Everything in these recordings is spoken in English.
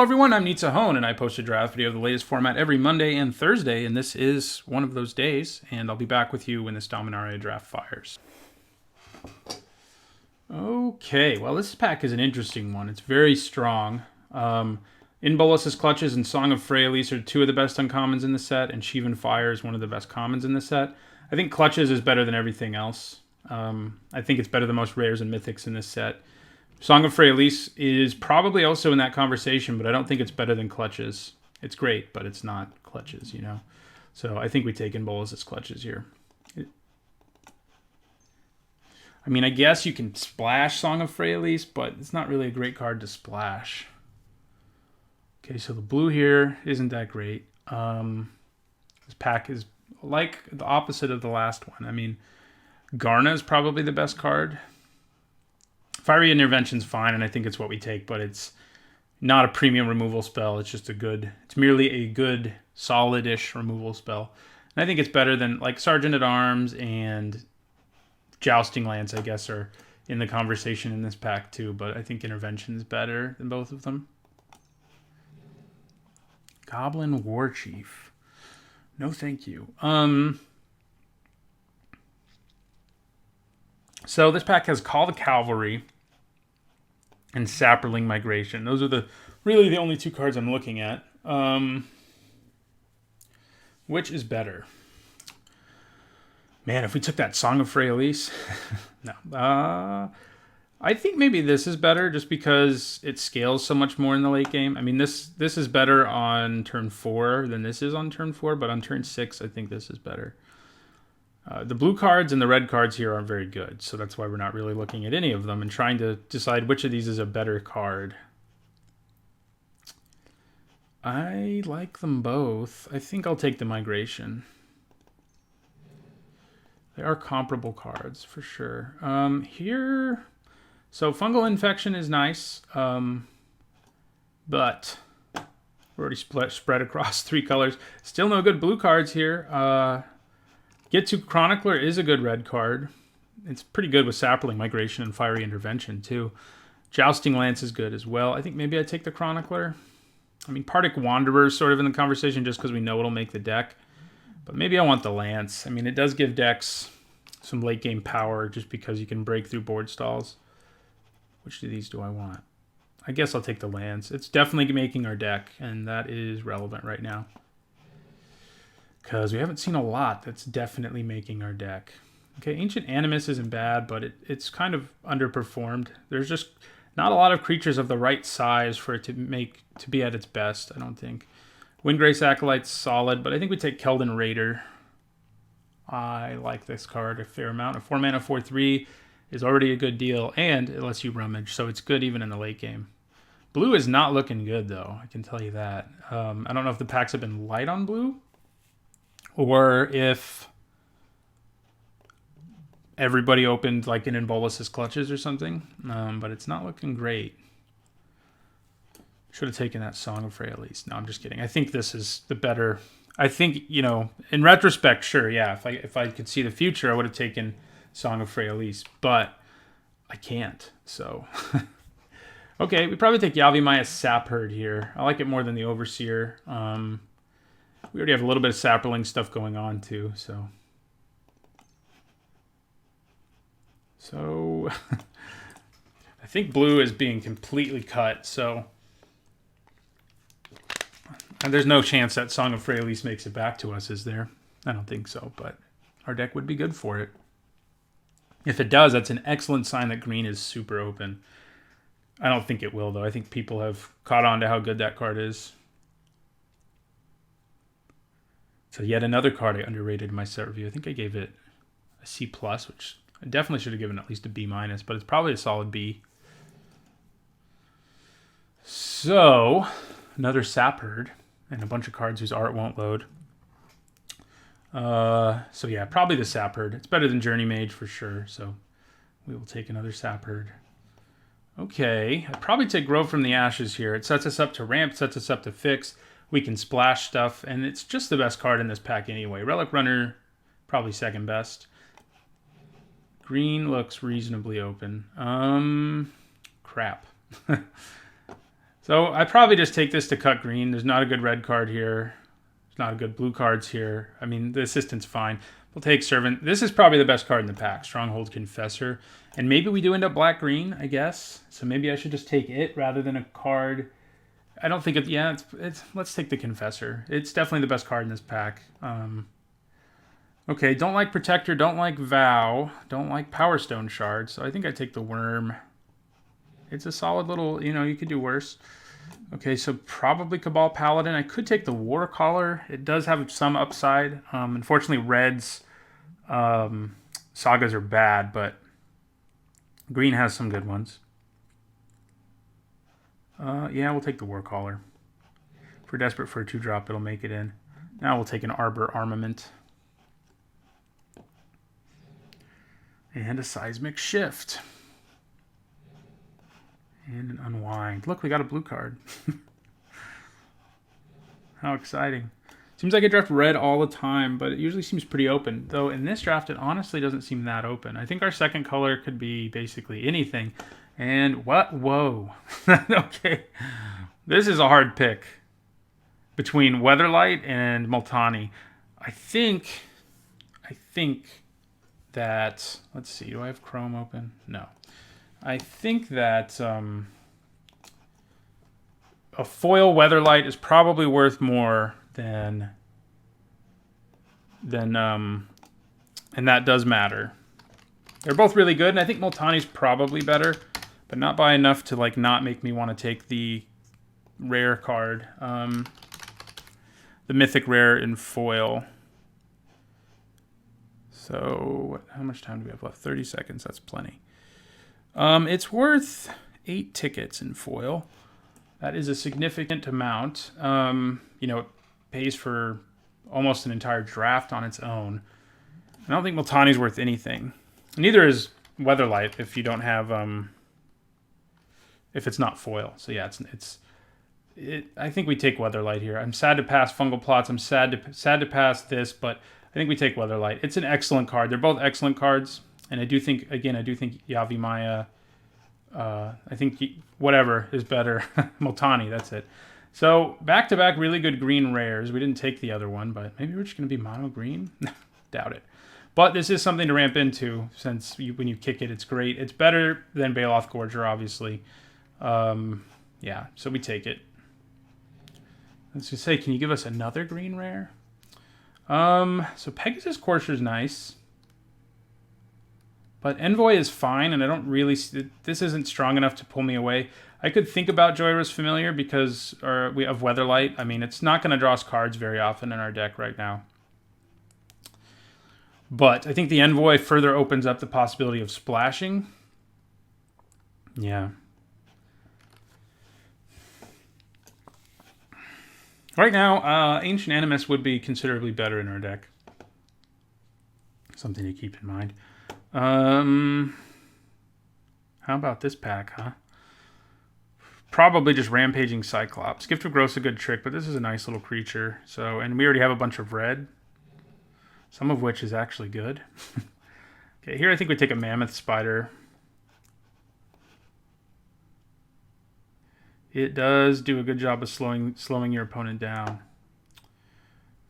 everyone, I'm Nitsa Hone, and I post a draft video of the latest format every Monday and Thursday, and this is one of those days, and I'll be back with you when this Dominaria draft fires. Okay, well, this pack is an interesting one. It's very strong. In Bolas's Clutches and Song of Freyalise are two of the best uncommons in the set, and Shivan Fire is one of the best commons in the set. I think Clutches is better than everything else. I think it's better than most rares and mythics in this set. Song of Freyalise is probably also in that conversation, but I don't think it's better than Clutches. It's great, but it's not Clutches, you know? So I think we take in Bolas's Clutches here. I mean, I guess you can splash Song of Freyalise, but it's not really a great card to splash. Okay, so the blue here isn't that great. This pack is like the opposite of the last one. I mean, Garna is probably the best card. Fiery Intervention's fine, and I think it's what we take, but it's not a premium removal spell. It's just it's merely a good, solid-ish removal spell. And I think it's better than, like, Sergeant at Arms and Jousting Lance, I guess, are in the conversation in this pack too, but I think Intervention is better than both of them. Goblin Warchief. No, thank you. So this pack has Call the Cavalry and Saproling Migration. Those are really the only two cards I'm looking at. Which is better? Man, if we took that Song of Freyalise, no. I think maybe this is better just because it scales so much more in the late game. I mean, this is better on turn 4 than this is on turn 4, but on turn 6, I think this is better. The blue cards and the red cards here aren't very good, so that's why we're not really looking at any of them and trying to decide which of these is a better card. I like them both. I think I'll take the Migration. They are comparable cards, for sure. Here, so Fungal Infection is nice, but we're already spread across 3 colors. Still no good blue cards here. Get to Chronicler is a good red card. It's pretty good with Saproling Migration and Fiery Intervention, too. Jousting Lance is good as well. I think maybe I take the Chronicler. I mean, Partick Wanderer is sort of in the conversation just because we know it'll make the deck. But maybe I want the Lance. I mean, it does give decks some late game power just because you can break through board stalls. Which of these do I want? I guess I'll take the Lance. It's definitely making our deck, and that is relevant right now. Because we haven't seen a lot that's definitely making our deck. Okay, Ancient Animus isn't bad, but it's kind of underperformed. There's just not a lot of creatures of the right size for it to be at its best, I don't think. Windgrace Acolyte's solid, but I think we take Keldon Raider. I like this card a fair amount. A 4-mana 4/3 is already a good deal, and it lets you rummage, so it's good even in the late game. Blue is not looking good, though. I can tell you that. I don't know if the packs have been light on blue, or if everybody opened like in Bolas's Clutches or something, but it's not looking great. Should have taken that Song of Freyalise. No, I'm just kidding. I think this is the better. I think, you know, in retrospect, sure, yeah. If I could see the future, I would have taken Song of Freyalise, but I can't. So, okay, we probably take Yavimaya Sapherd here. I like it more than the Overseer. We already have a little bit of Saproling stuff going on too, so. I think blue is being completely cut, so. And there's no chance that Song of Freyalise makes it back to us, is there? I don't think so, but our deck would be good for it. If it does, that's an excellent sign that green is super open. I don't think it will, though. I think people have caught on to how good that card is. So yet another card I underrated in my set review. I think I gave it a C+, which I definitely should have given at least a B-, but it's probably a solid B. So, another Sapherd, and a bunch of cards whose art won't load. So yeah, probably the Sapherd. It's better than Journey Mage for sure, so we will take another Sapherd. Okay, I'd probably take Grove from the Ashes here. It sets us up to ramp, sets us up to fix. We can splash stuff, and it's just the best card in this pack anyway. Relic Runner, probably second best. Green looks reasonably open. Crap. So I probably just take this to cut green. There's not a good red card here. There's not a good blue cards here. I mean, the assistant's fine. We'll take Servant. This is probably the best card in the pack, Stronghold Confessor. And maybe we do end up black-green, I guess. So maybe I should just take it rather than a card. I don't think it... Yeah, let's take the Confessor. It's definitely the best card in this pack. Okay, don't like Protector, don't like Vow, don't like Power Stone Shard. So I think I take the Worm. It's a solid little... you could do worse. Okay, so probably Cabal Paladin. I could take the War Caller. It does have some upside. Unfortunately, Red's sagas are bad, but green has some good ones. Yeah, we'll take the War Caller. If we're desperate for a 2-drop, it'll make it in. Now we'll take an Arbor Armament. And a Seismic Shift. And an Unwind. Look, we got a blue card. How exciting. Seems like I draft red all the time, but it usually seems pretty open. Though in this draft, it honestly doesn't seem that open. I think our second color could be basically anything. And what? Whoa. Okay. This is a hard pick between Weatherlight and Multani. I think that... Let's see. Do I have Chrome open? No. I think that a foil Weatherlight is probably worth more than and that does matter. They're both really good, and I think Multani's probably better, but not by enough to like not make me want to take the rare card, the mythic rare in foil. So how much time do we have left? 30 seconds. That's plenty. It's worth 8 tickets in foil. That is a significant amount. It pays for almost an entire draft on its own. I don't think Multani's worth anything. Neither is Weatherlight if you don't have if it's not foil. So yeah, I think we take Weatherlight here. I'm sad to pass Fungal Plots. I'm sad to pass this, but I think we take Weatherlight. It's an excellent card. They're both excellent cards. And I do think Yavimaya, I think whatever is better. Multani, that's it. So back-to-back really good green rares. We didn't take the other one, but maybe we're just going to be mono green? Doubt it. But this is something to ramp into since when you kick it, it's great. It's better than Baloth Gorger, obviously. Yeah, so we take it. Let's just say, can you give us another green rare? So Pegasus Courser is nice. But Envoy is fine, and I don't really... This isn't strong enough to pull me away. I could think about Joyrus Familiar because we have Weatherlight. I mean, it's not going to draw us cards very often in our deck right now. But I think the Envoy further opens up the possibility of splashing. Yeah. Right now, Ancient Animus would be considerably better in our deck. Something to keep in mind. How about this pack, huh? Probably just Rampaging Cyclops. Gift of Growth's a good trick, but this is a nice little creature. So, and we already have a bunch of red. Some of which is actually good. Okay, here I think we take a Mammoth Spider. It does do a good job of slowing your opponent down.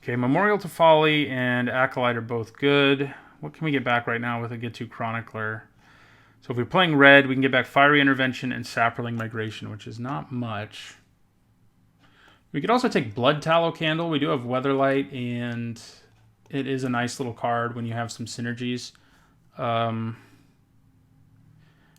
Okay, Memorial to Folly and Acolyte are both good. What can we get back right now with a Get-To Chronicler? So if we're playing red, we can get back Fiery Intervention and Saproling Migration, which is not much. We could also take Blood Tallow Candle. We do have Weatherlight, and it is a nice little card when you have some synergies.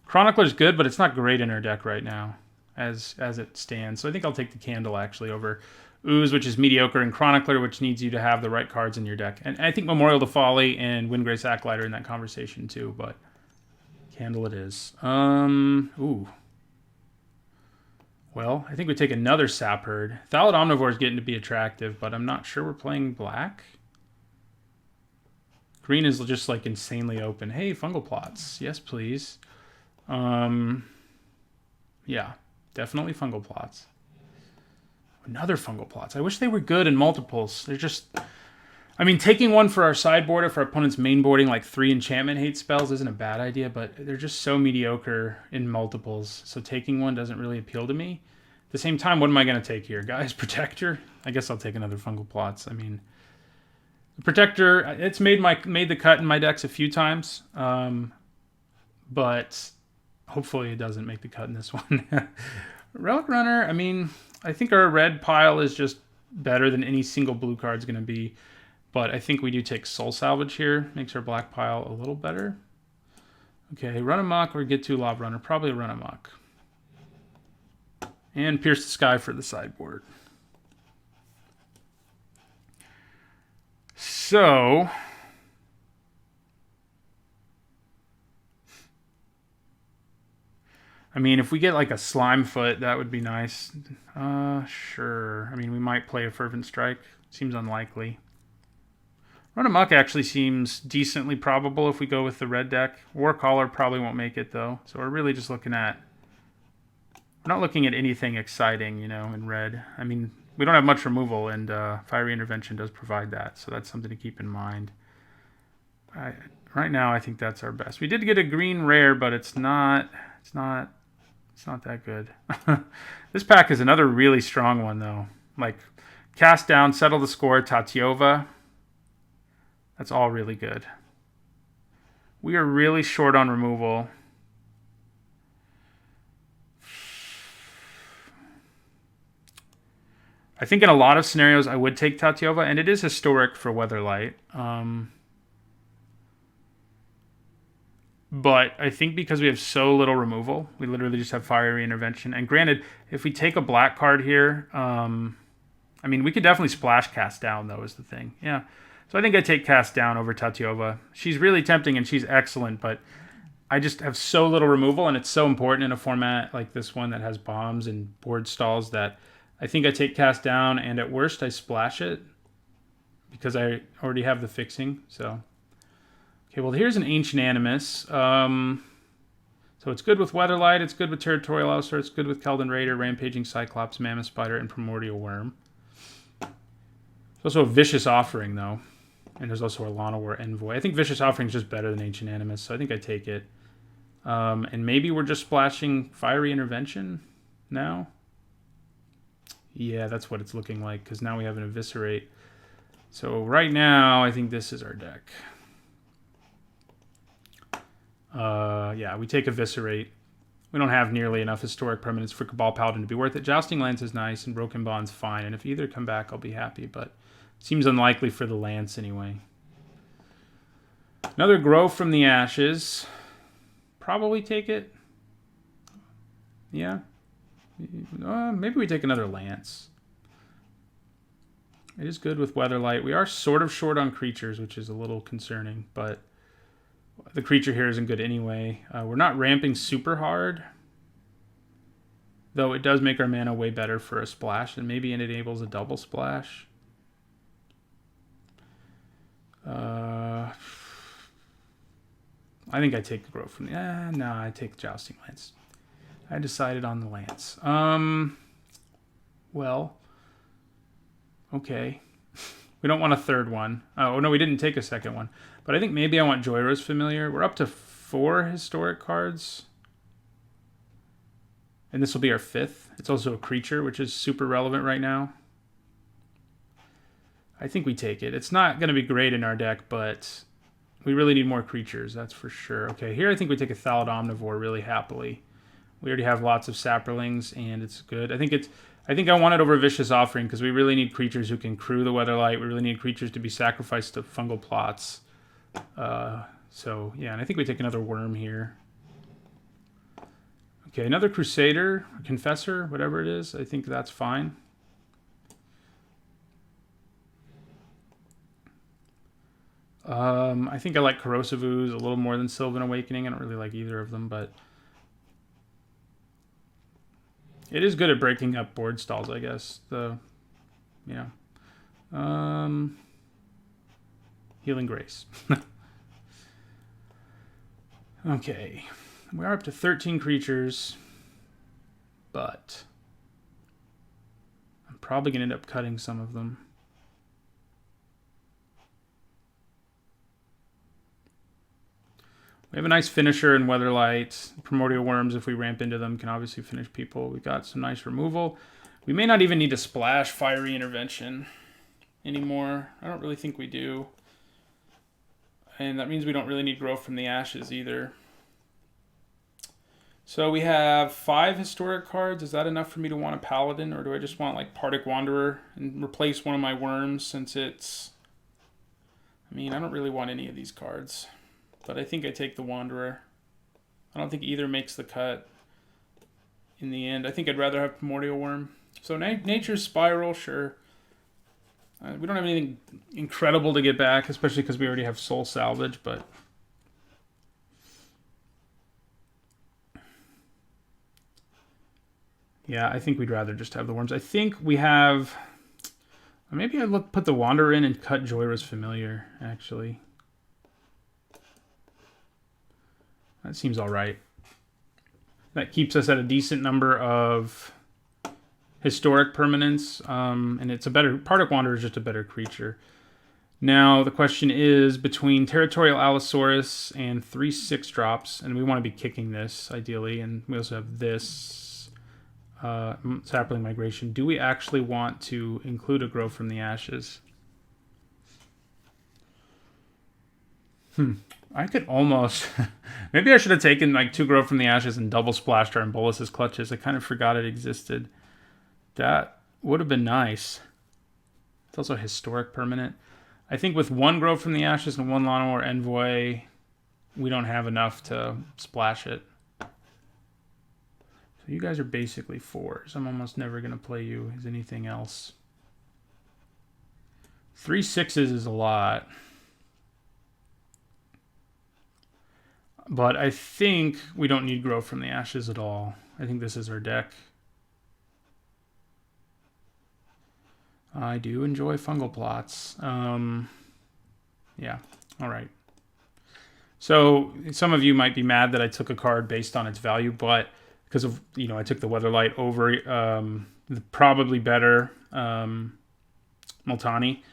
Chronicler's good, but it's not great in our deck right now as it stands. So I think I'll take the Candle, actually, over Ooze, which is mediocre, and Chronicler, which needs you to have the right cards in your deck. And I think Memorial to Folly and Windgrace Acolyte are in that conversation too, but Candle it is. Ooh. Well, I think we take another Sapherd. Thallid Omnivore is getting to be attractive, but I'm not sure we're playing black. Green is just like insanely open. Hey, Fungal Plots. Yes, please. Yeah, definitely Fungal Plots. Another Fungal Plots. I wish they were good in multiples. They're just... I mean, taking one for our sideboard if our opponent's mainboarding like 3 enchantment hate spells isn't a bad idea, but they're just so mediocre in multiples. So taking one doesn't really appeal to me. the same time, what am I going to take here? Guys, Protector? I guess I'll take another Fungal Plots. I mean, the Protector, it's made the cut in my decks a few times, but hopefully it doesn't make the cut in this one. Relic Runner, I mean, I think our red pile is just better than any single blue card is going to be, but I think we do take Soul Salvage here. Makes our black pile a little better. Okay, Run Amok or get to Lob Runner. Probably Run Amok. And Pierce the Sky for the sideboard. So, I mean, if we get like a Slimefoot, that would be nice. Sure. I mean, we might play a Fervent Strike. Seems unlikely. Run Amok actually seems decently probable if we go with the red deck. Warcaller probably won't make it, though. So we're really just looking at... We're not looking at anything exciting, you know, in red. I mean, we don't have much removal, and Fiery Intervention does provide that. So that's something to keep in mind. Right now, I think that's our best. We did get a green rare, but it's not that good. This pack is another really strong one, though. Like, Cast Down, Settle the Score, Tatyova. That's all really good. We are really short on removal. I think in a lot of scenarios I would take Tatyova, and it is historic for Weatherlight. But I think because we have so little removal, we literally just have Fiery Intervention. And granted, if we take a black card here, I mean, we could definitely splash Cast Down, though, is the thing. Yeah. So I think I take Cast Down over Tatyova. She's really tempting and she's excellent, but I just have so little removal, and it's so important in a format like this one that has bombs and board stalls that I think I take Cast Down, and at worst I splash it because I already have the fixing. So, okay, well, here's an Ancient Animus. So it's good with Weatherlight, it's good with Territorial Ouster, it's good with Keldon Raider, Rampaging Cyclops, Mammoth Spider, and Primordial Worm. There's also a Vicious Offering, though. And there's also a Llanowar Envoy. I think Vicious Offering is just better than Ancient Animus, so I think I take it. And maybe we're just splashing Fiery Intervention now? Yeah, that's what it's looking like, because now we have an Eviscerate. So right now, I think this is our deck. Yeah, we take Eviscerate. We don't have nearly enough historic permanents for Cabal Paladin to be worth it. Jousting Lance is nice, and Broken Bond's fine, and if either come back, I'll be happy, but seems unlikely for the Lance anyway. Another Grow from the Ashes. Probably take it. Yeah. Maybe we take another Lance. It is good with Weatherlight. We are sort of short on creatures, which is a little concerning, but the creature here isn't good anyway. We're not ramping super hard, though it does make our mana way better for a splash, and maybe it enables a double splash. I think I take the Grow from the... no, I take Jousting Lance. I decided on the Lance. Well, okay. We don't want a third one. Oh, no, we didn't take a second one. But I think maybe I want Joyra's Familiar. We're up to 4 historic cards. And this will be our 5th. It's also a creature, which is super relevant right now. I think we take it. It's not going to be great in our deck, but we really need more creatures, that's for sure. Okay, here I think we take a Thallid Omnivore really happily. We already have lots of Saprolings, and it's good. I think I want it over Vicious Offering because we really need creatures who can crew the Weatherlight. We really need creatures to be sacrificed to Fungal Plots. So, yeah, and I think we take another Worm here. Okay, another Crusader, or Confessor, whatever it is. I think that's fine. I think I like Corrosive Ooze a little more than Sylvan Awakening. I don't really like either of them, but it is good at breaking up board stalls, I guess. Yeah. Healing Grace. Okay. We are up to 13 creatures, but I'm probably going to end up cutting some of them. We have a nice finisher in Weatherlight. Primordial Worms, if we ramp into them, can obviously finish people. We got some nice removal. We may not even need to splash Fiery Intervention anymore. I don't really think we do. And that means we don't really need Growth from the Ashes either. So we have 5 historic cards. Is that enough for me to want a Paladin? Or do I just want like Partick Wanderer and replace one of my worms since it's... I mean, I don't really want any of these cards. But I think I take the Wanderer. I don't think either makes the cut in the end. I think I'd rather have Primordial Worm. So Nature's Spiral, sure. We don't have anything incredible to get back, especially because we already have Soul Salvage, but... yeah, I think we'd rather just have the Worms. I think we have... maybe I'd put the Wanderer in and cut Joyra's Familiar, actually. That seems all right. That keeps us at a decent number of historic permanents, and it's a better... Partick Wanderer is just a better creature. Now, the question is between Territorial Allosaurus and 3 6-drops, and we want to be kicking this, ideally, and we also have this Sapling Migration. Do we actually want to include a Growth from the Ashes? I could almost... maybe I should have taken like 2 Growth from the Ashes and double splashed our Bolus's Clutches. I kind of forgot it existed. That would have been nice. It's also a historic permanent. I think with 1 Growth from the Ashes and 1 Llanowar Envoy, we don't have enough to splash it. So you guys are basically 4s. I'm almost never going to play you as anything else. 3 6s is a lot. But I think we don't need Growth from the Ashes at all. I think this is our deck. I do enjoy Fungal Plots. Yeah, all right. So some of you might be mad that I took a card based on its value, but because of, you know, I took the Weatherlight over the probably better Multani.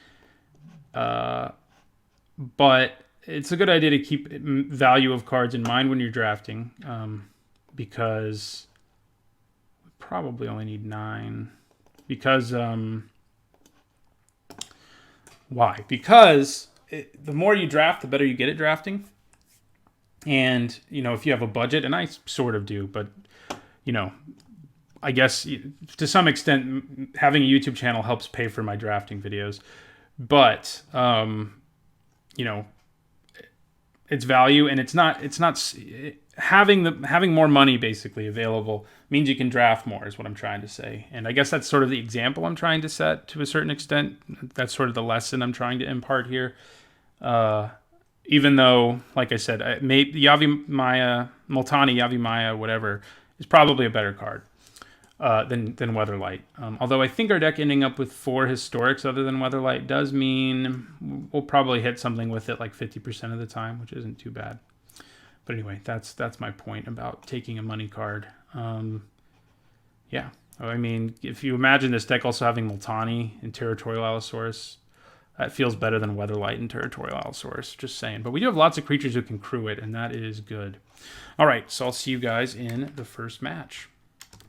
But it's a good idea to keep value of cards in mind when you're drafting, because we probably only need 9. Because why? Because the more you draft, the better you get at drafting. And, you know, if you have a budget, and I sort of do, but, you know, I guess to some extent having a YouTube channel helps pay for my drafting videos. But, you know, its value, and it's not having more money basically available means you can draft more, is what I'm trying to say. And I guess that's sort of the example I'm trying to set to a certain extent. That's sort of the lesson I'm trying to impart here. Even though, like I said, Yavimaya, Multani, Yavimaya, whatever, is probably a better card than Weatherlight. Although I think our deck ending up with 4 historics other than Weatherlight does mean we'll probably hit something with it like 50% of the time, which isn't too bad. But anyway, that's my point about taking a money card. Yeah, I mean, if you imagine this deck also having Multani and Territorial Allosaurus, that feels better than Weatherlight and Territorial Allosaurus, just saying. But we do have lots of creatures who can crew it, and that is good. All right, so I'll see you guys in the first match.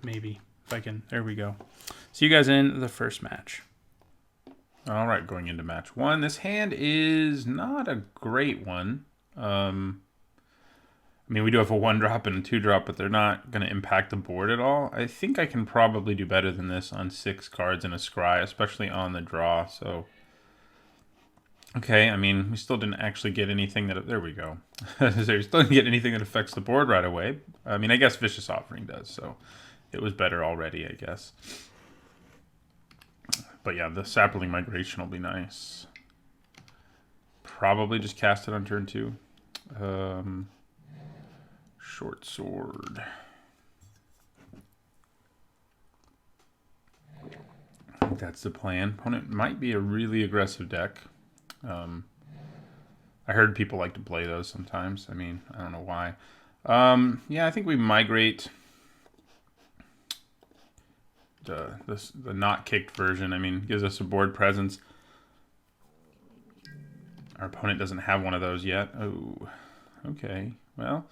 Maybe, if I can. There we go. See you guys in the first match. All right, going into match 1. This hand is not a great one. I mean, we do have a 1-drop and a 2-drop, but they're not going to impact the board at all. I think I can probably do better than this on 6 cards in a scry, especially on the draw. So, okay, I mean, we still didn't actually get anything that... There we go. So we still didn't get anything that affects the board right away. I mean, I guess Vicious Offering does, so it was better already, I guess. But yeah, the Sapling Migration will be nice. Probably just cast it on turn 2. Short Sword. I think that's the plan. Opponent might be a really aggressive deck. I heard people like to play those sometimes. I mean, I don't know why. Yeah, I think we migrate the not kicked version. I mean, gives us a board presence. Our opponent doesn't have one of those yet. Oh, Okay, well,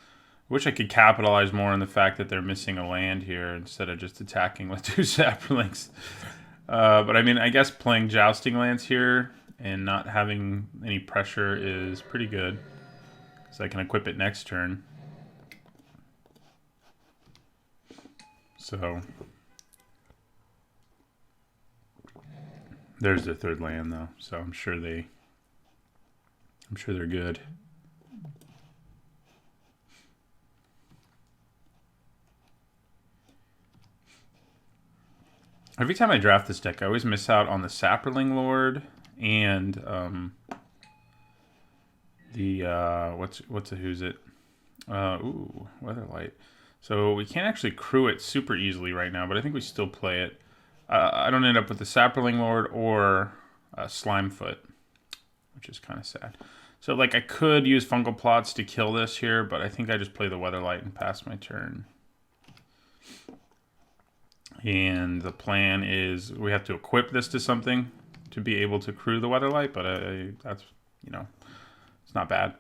wish I could capitalize more on the fact that they're missing a land here instead of just attacking with 2 saplings. But I mean, I guess playing Jousting Lance here and not having any pressure is pretty good. So I can equip it next turn. So there's their 3rd land though. So I'm sure they're good. Every time I draft this deck, I always miss out on the Saproling Lord and the who's it? Ooh, Weatherlight. So we can't actually crew it super easily right now, but I think we still play it. I don't end up with the Saproling Lord or Slimefoot, which is kind of sad. So like I could use Fungal Plots to kill this here, but I think I just play the Weatherlight and pass my turn. And the plan is we have to equip this to something to be able to crew the Weatherlight, but that's, you know, it's not bad.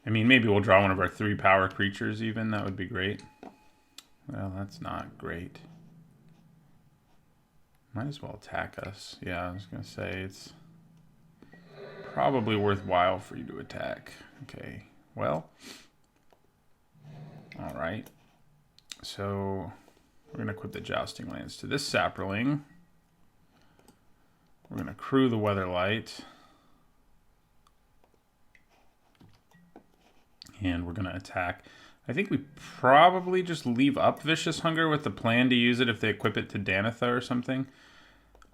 I mean, maybe we'll draw one of our 3 power creatures even. That would be great. Well, that's not great. Might as well attack us. Yeah, I was going to say it's probably worthwhile for you to attack. Okay, well. All right. So we're going to equip the Jousting Lance to this Saproling. We're going to crew the Weatherlight. And we're going to attack. I think we probably just leave up Vicious Hunger with the plan to use it if they equip it to Danitha or something.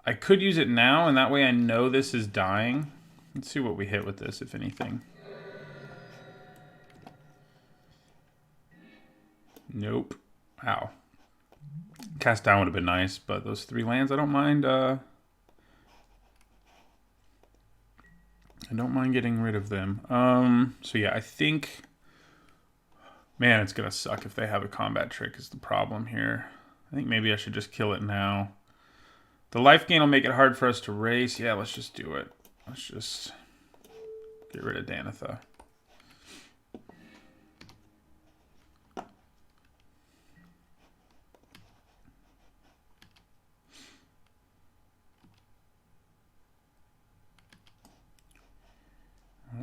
I could use it now, and that way I know this is dying. Let's see what we hit with this, if anything. Nope. Wow. Cast down would have been nice, but those 3 lands, I don't mind. I don't mind getting rid of them. So yeah, I think... Man, it's going to suck if they have a combat trick is the problem here. I think maybe I should just kill it now. The life gain will make it hard for us to race. Yeah, let's just do it. Let's just get rid of Danitha.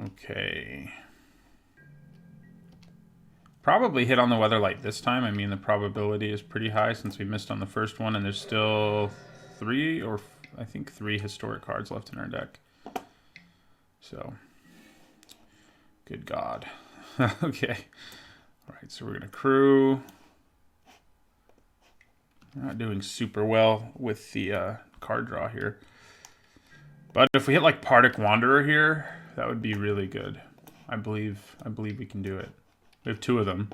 Okay. Probably hit on the Weatherlight this time. I mean, the probability is pretty high since we missed on the first one, and there's still 3 or I think 3 historic cards left in our deck. So, good God. Okay. All right, so we're going to crew. We're not doing super well with the card draw here. But if we hit like Partick Wanderer here, that would be really good. I believe we can do it. We have 2 of them.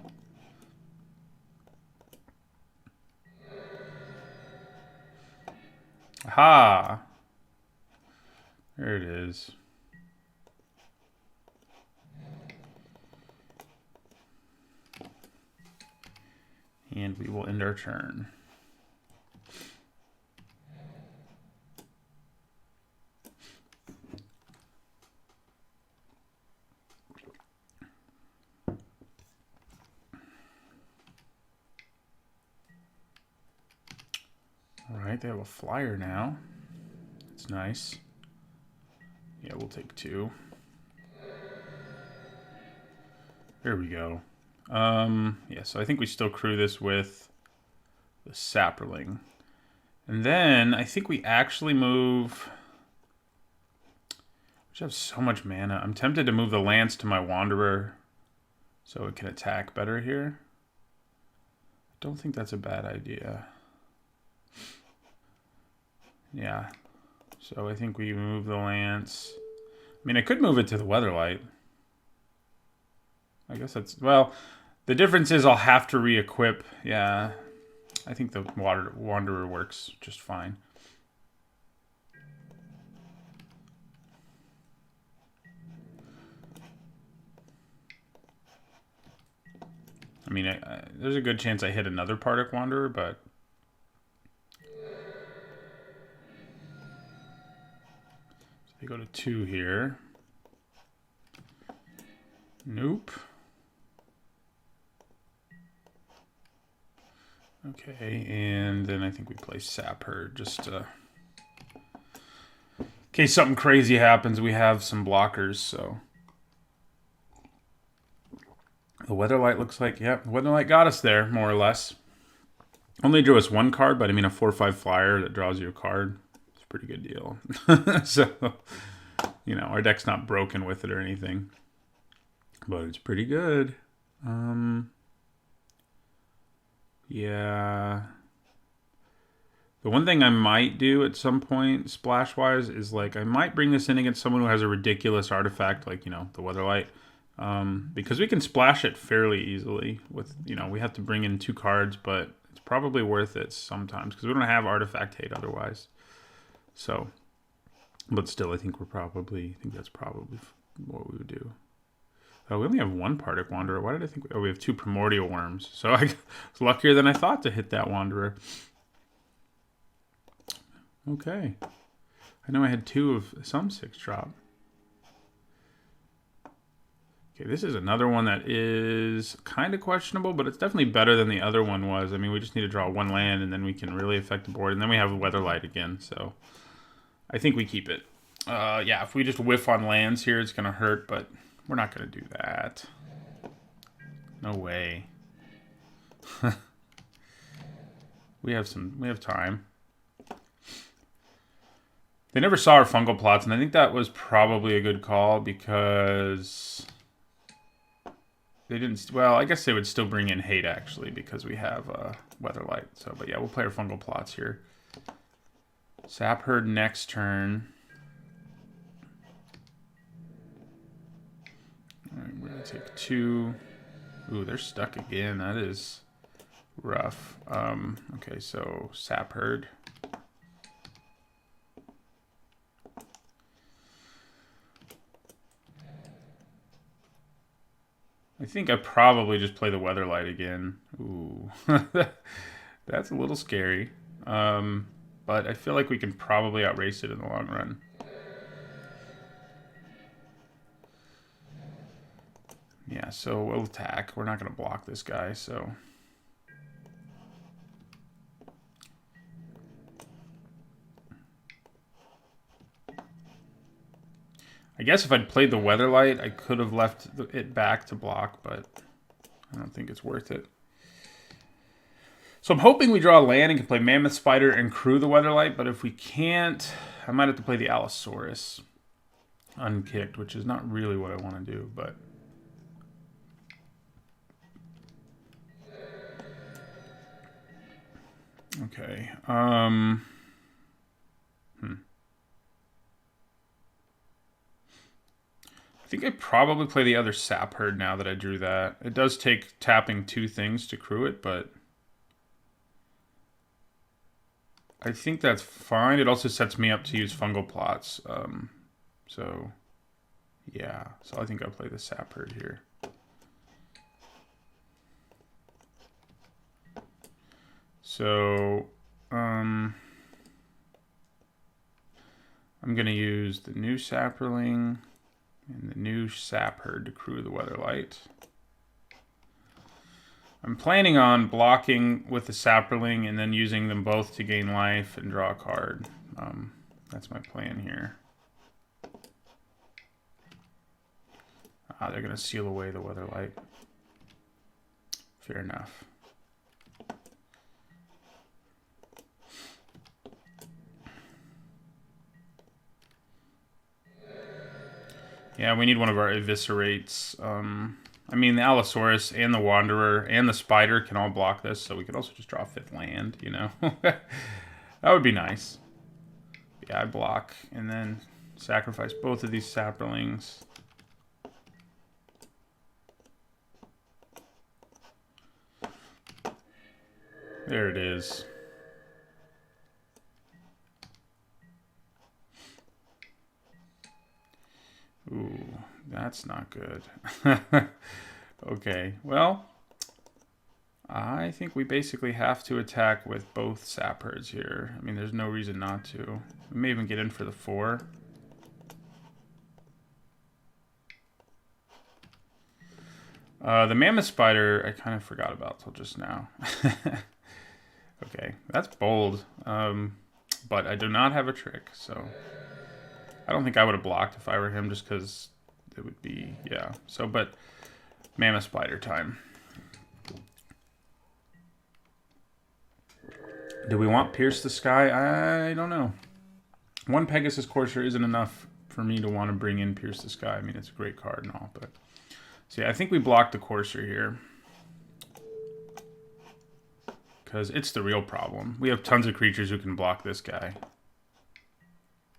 Aha! There it is. And we will end our turn. Alright, they have a flyer now. It's nice. Yeah, we'll take 2. There we go. Yeah, so I think we still crew this with the Saproling. And then I think we actually move... I have so much mana. I'm tempted to move the Lance to my Wanderer so it can attack better here. I don't think that's a bad idea. Yeah. So I think we move the Lance. I mean, I could move it to the Weatherlight. I guess that's... Well, the difference is I'll have to re-equip. Yeah. I think the Wanderer works just fine. I mean, there's a good chance I hit another Partick Wanderer, but They go to 2 here. Nope. Okay, and then I think we play Sap Herd just in case something crazy happens. We have some blockers, so. The Weatherlight looks like, yep, the Weatherlight got us there, more or less. Only drew us 1 card, but I mean a 4/5 flyer that draws you a card. It's a pretty good deal. So, you know, our deck's not broken with it or anything. But it's pretty good. Yeah. The one thing I might do at some point, splash-wise, is like I might bring this in against someone who has a ridiculous artifact, like, you know, the Weatherlight. Because we can splash it fairly easily with, you know, we have to bring in 2 cards, but it's probably worth it sometimes because we don't have artifact hate otherwise. So, but still, I think that's probably what we would do. Oh, we only have 1 Partick Wanderer. Why did I think? Oh, we have 2 Primordial Worms. So I was luckier than I thought to hit that Wanderer. Okay. I know I had 2 of some 6-drop. Okay, this is another one that is kind of questionable, but it's definitely better than the other one was. I mean, we just need to draw 1 land, and then we can really affect the board. And then we have Weatherlight again, so I think we keep it. Yeah, if we just whiff on lands here, it's going to hurt, but we're not going to do that. No way. We have time. They never saw our fungal plots, and I think that was probably a good call because they didn't. Well, I guess they would still bring in hate actually because we have Weatherlight. So, but yeah, we'll play our fungal plots here. Sap Herd next turn. All right, we're gonna take 2. Ooh, they're stuck again. That is rough. Okay, so Sap Herd. I think I probably just play the Weatherlight again. Ooh, that's a little scary. But I feel like we can probably outrace it in the long run. Yeah, so we'll attack. We're not going to block this guy, so. I guess if I'd played the Weatherlight, I could have left it back to block, but I don't think it's worth it. So I'm hoping we draw a land and can play Mammoth Spider and crew the Weatherlight, but if we can't, I might have to play the Allosaurus unkicked, which is not really what I want to do, but. Okay. I think I probably play the other Sap Herd now that I drew that. It does take tapping 2 things to crew it, but I think that's fine. It also sets me up to use fungal plots. So, yeah. So I think I'll play the Sap Herd here. So, I'm going to use the new Saproling and the new Sap Herd to crew the Weatherlight. I'm planning on blocking with the Saproling and then using them both to gain life and draw a card. That's my plan here. They're going to seal away the Weatherlight. Fair enough. Yeah, we need one of our Eviscerates. I mean, the Allosaurus and the Wanderer and the Spider can all block this, so we could also just draw a 5th land, you know? That would be nice. Yeah, I block and then sacrifice both of these Saprolings. There it is. Ooh, that's not good. Okay, well, I think we basically have to attack with both Sap Herds here. I mean, there's no reason not to. We may even get in for the 4. The mammoth spider, I kind of forgot about till just now. Okay, that's bold. But I do not have a trick, so I don't think I would have blocked if I were him, just because it would be, yeah. So, but mammoth spider time. Do we want Pierce the Sky? I don't know. One Pegasus Courser isn't enough for me to want to bring in Pierce the Sky. I mean, it's a great card and all, but... So yeah, I think we blocked the Courser here. Because it's the real problem. We have tons of creatures who can block this guy.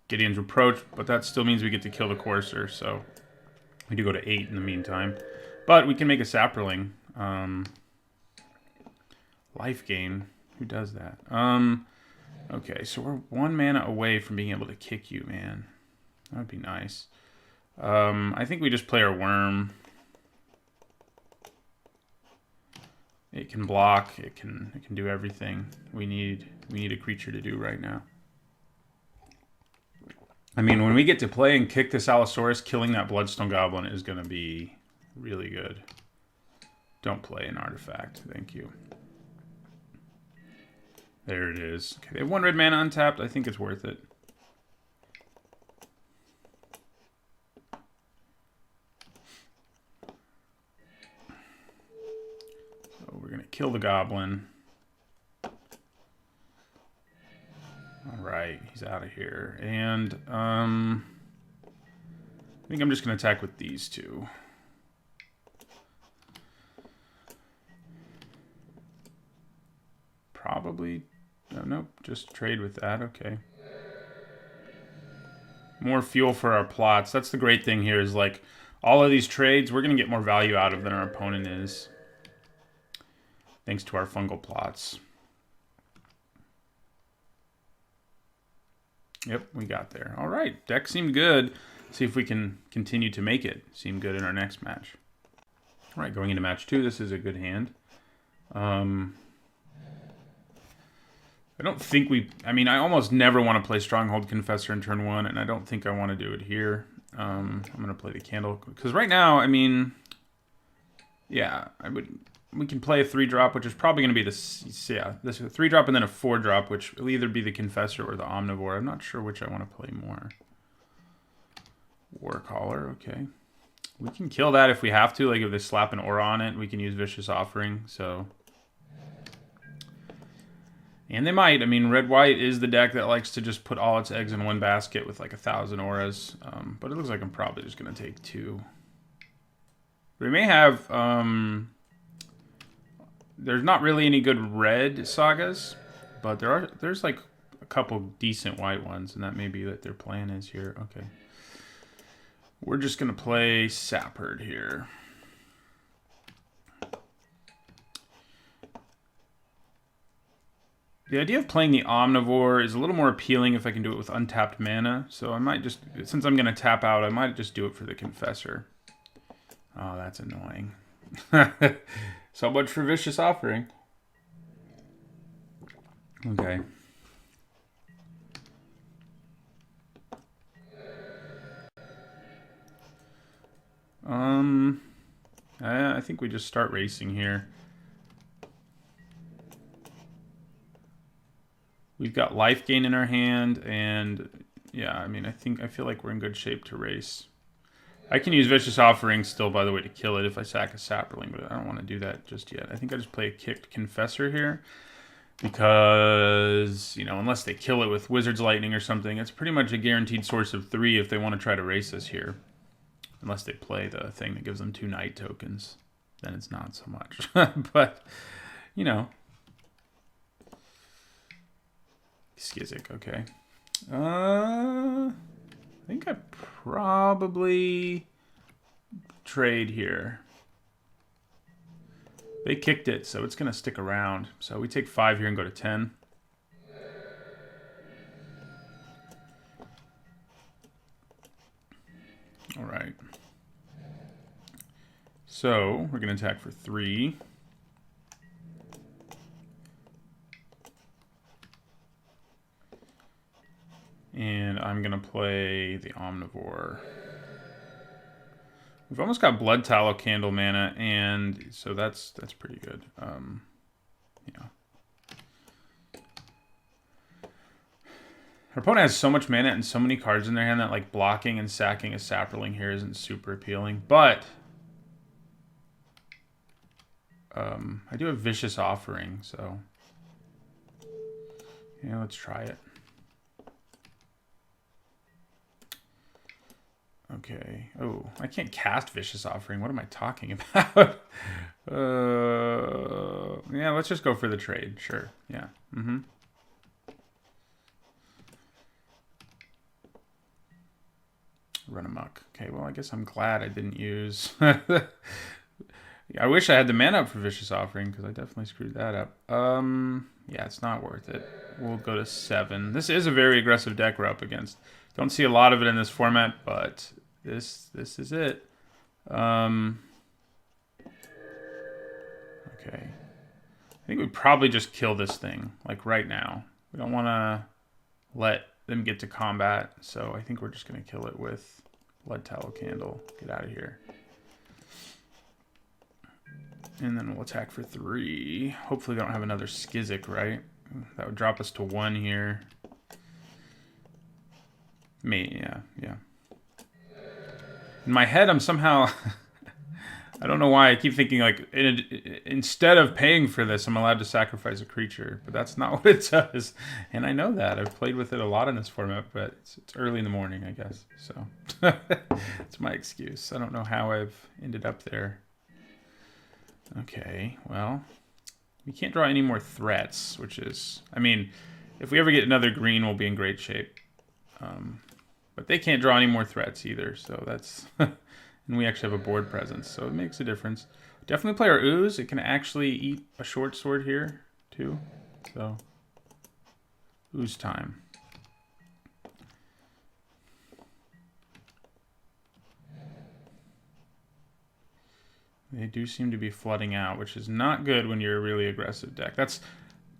Gideon's Reproach, but that still means we get to kill the Courser, so... We do go to 8 in the meantime. But we can make a Saproling. Life gain. Who does that? Okay, so we're 1 mana away from being able to kick you, man. That would be nice. I think we just play our Worm. It can block. It can do everything we need a creature to do right now. I mean, when we get to play and kick this Allosaurus, killing that Bloodstone Goblin is going to be really good. Don't play an artifact. Thank you. There it is. Okay, they have 1 red mana untapped. I think it's worth it. So we're going to kill the goblin. Alright, he's out of here. And I think I'm just going to attack with these two. Probably... Oh, nope, just trade with that. Okay. More fuel for our plots. That's the great thing here is, like, all of these trades we're going to get more value out of than our opponent is. Thanks to our fungal plots. Yep, we got there. All right, deck seemed good. See if we can continue to make it seem good in our next match. All right, going into match 2, this is a good hand. I don't think we... I mean, I almost never want to play Stronghold Confessor in turn 1, and I don't think I want to do it here. I'm going to play the Candle. Because right now, I mean... Yeah, we can play a 3-drop, which is probably going to be this 3-drop and then a 4-drop, which will either be the Confessor or the Omnivore. I'm not sure which I want to play more. Warcaller, okay. We can kill that if we have to. Like, if they slap an aura on it, we can use Vicious Offering, so... And they might. I mean, red-white is the deck that likes to just put all its eggs in one basket with like 1,000 auras. But it looks like I'm probably just going to take 2. We may have... there's not really any good red sagas, but there's like a couple decent white ones, and that may be what their plan is here. Okay. We're just going to play Sapherd here. The idea of playing the Omnivore is a little more appealing if I can do it with untapped mana. So I might just, since I'm going to tap out, I might just do it for the Confessor. Oh, that's annoying. So much for Vicious Offering. Okay. I think we just start racing here. We've got life gain in our hand, and yeah, I mean, I feel like we're in good shape to race. I can use Vicious Offering still, by the way, to kill it if I sack a Saproling, but I don't want to do that just yet. I think I just play a kicked Confessor here, because, you know, unless they kill it with Wizard's Lightning or something, it's pretty much a guaranteed source of 3 if they want to try to race us here. Unless they play the thing that gives them 2 night tokens, then it's not so much. But, you know. Skizzik, okay. I think I probably trade here. They kicked it, so it's going to stick around. So we take 5 here and go to 10. All right. So we're going to attack for 3. And I'm going to play the Omnivore. We've almost got Blood Tallow Candle mana, and so that's pretty good. Yeah. Our opponent has so much mana and so many cards in their hand that like blocking and sacking a Saproling here isn't super appealing. But I do have Vicious Offering, so yeah, let's try it. Okay. Oh, I can't cast Vicious Offering. What am I talking about? Yeah, let's just go for the trade. Sure. Yeah. Run amok. Okay, well, I guess I'm glad I didn't use... I wish I had the mana up for Vicious Offering, because I definitely screwed that up. Yeah, it's not worth it. We'll go to 7. This is a very aggressive deck we're up against. Don't see a lot of it in this format, but this is it. Okay. I think we probably just kill this thing, like right now. We don't want to let them get to combat, so I think we're just going to kill it with Blood Tallow Candle. Get out of here. And then we'll attack for 3. Hopefully they don't have another Skizzik, right? That would drop us to 1 here. Yeah. In my head, I'm somehow... I don't know why I keep thinking, like, instead of paying for this, I'm allowed to sacrifice a creature. But that's not what it does. And I know that. I've played with it a lot in this format, but it's early in the morning, I guess. So, it's my excuse. I don't know how I've ended up there. Okay, well, we can't draw any more threats, which is... I mean, if we ever get another green, we'll be in great shape. But they can't draw any more threats either, so that's... And we actually have a board presence, so it makes a difference. Definitely play our Ooze. It can actually eat a short sword here, too. So, Ooze time. They do seem to be flooding out, which is not good when you're a really aggressive deck. That's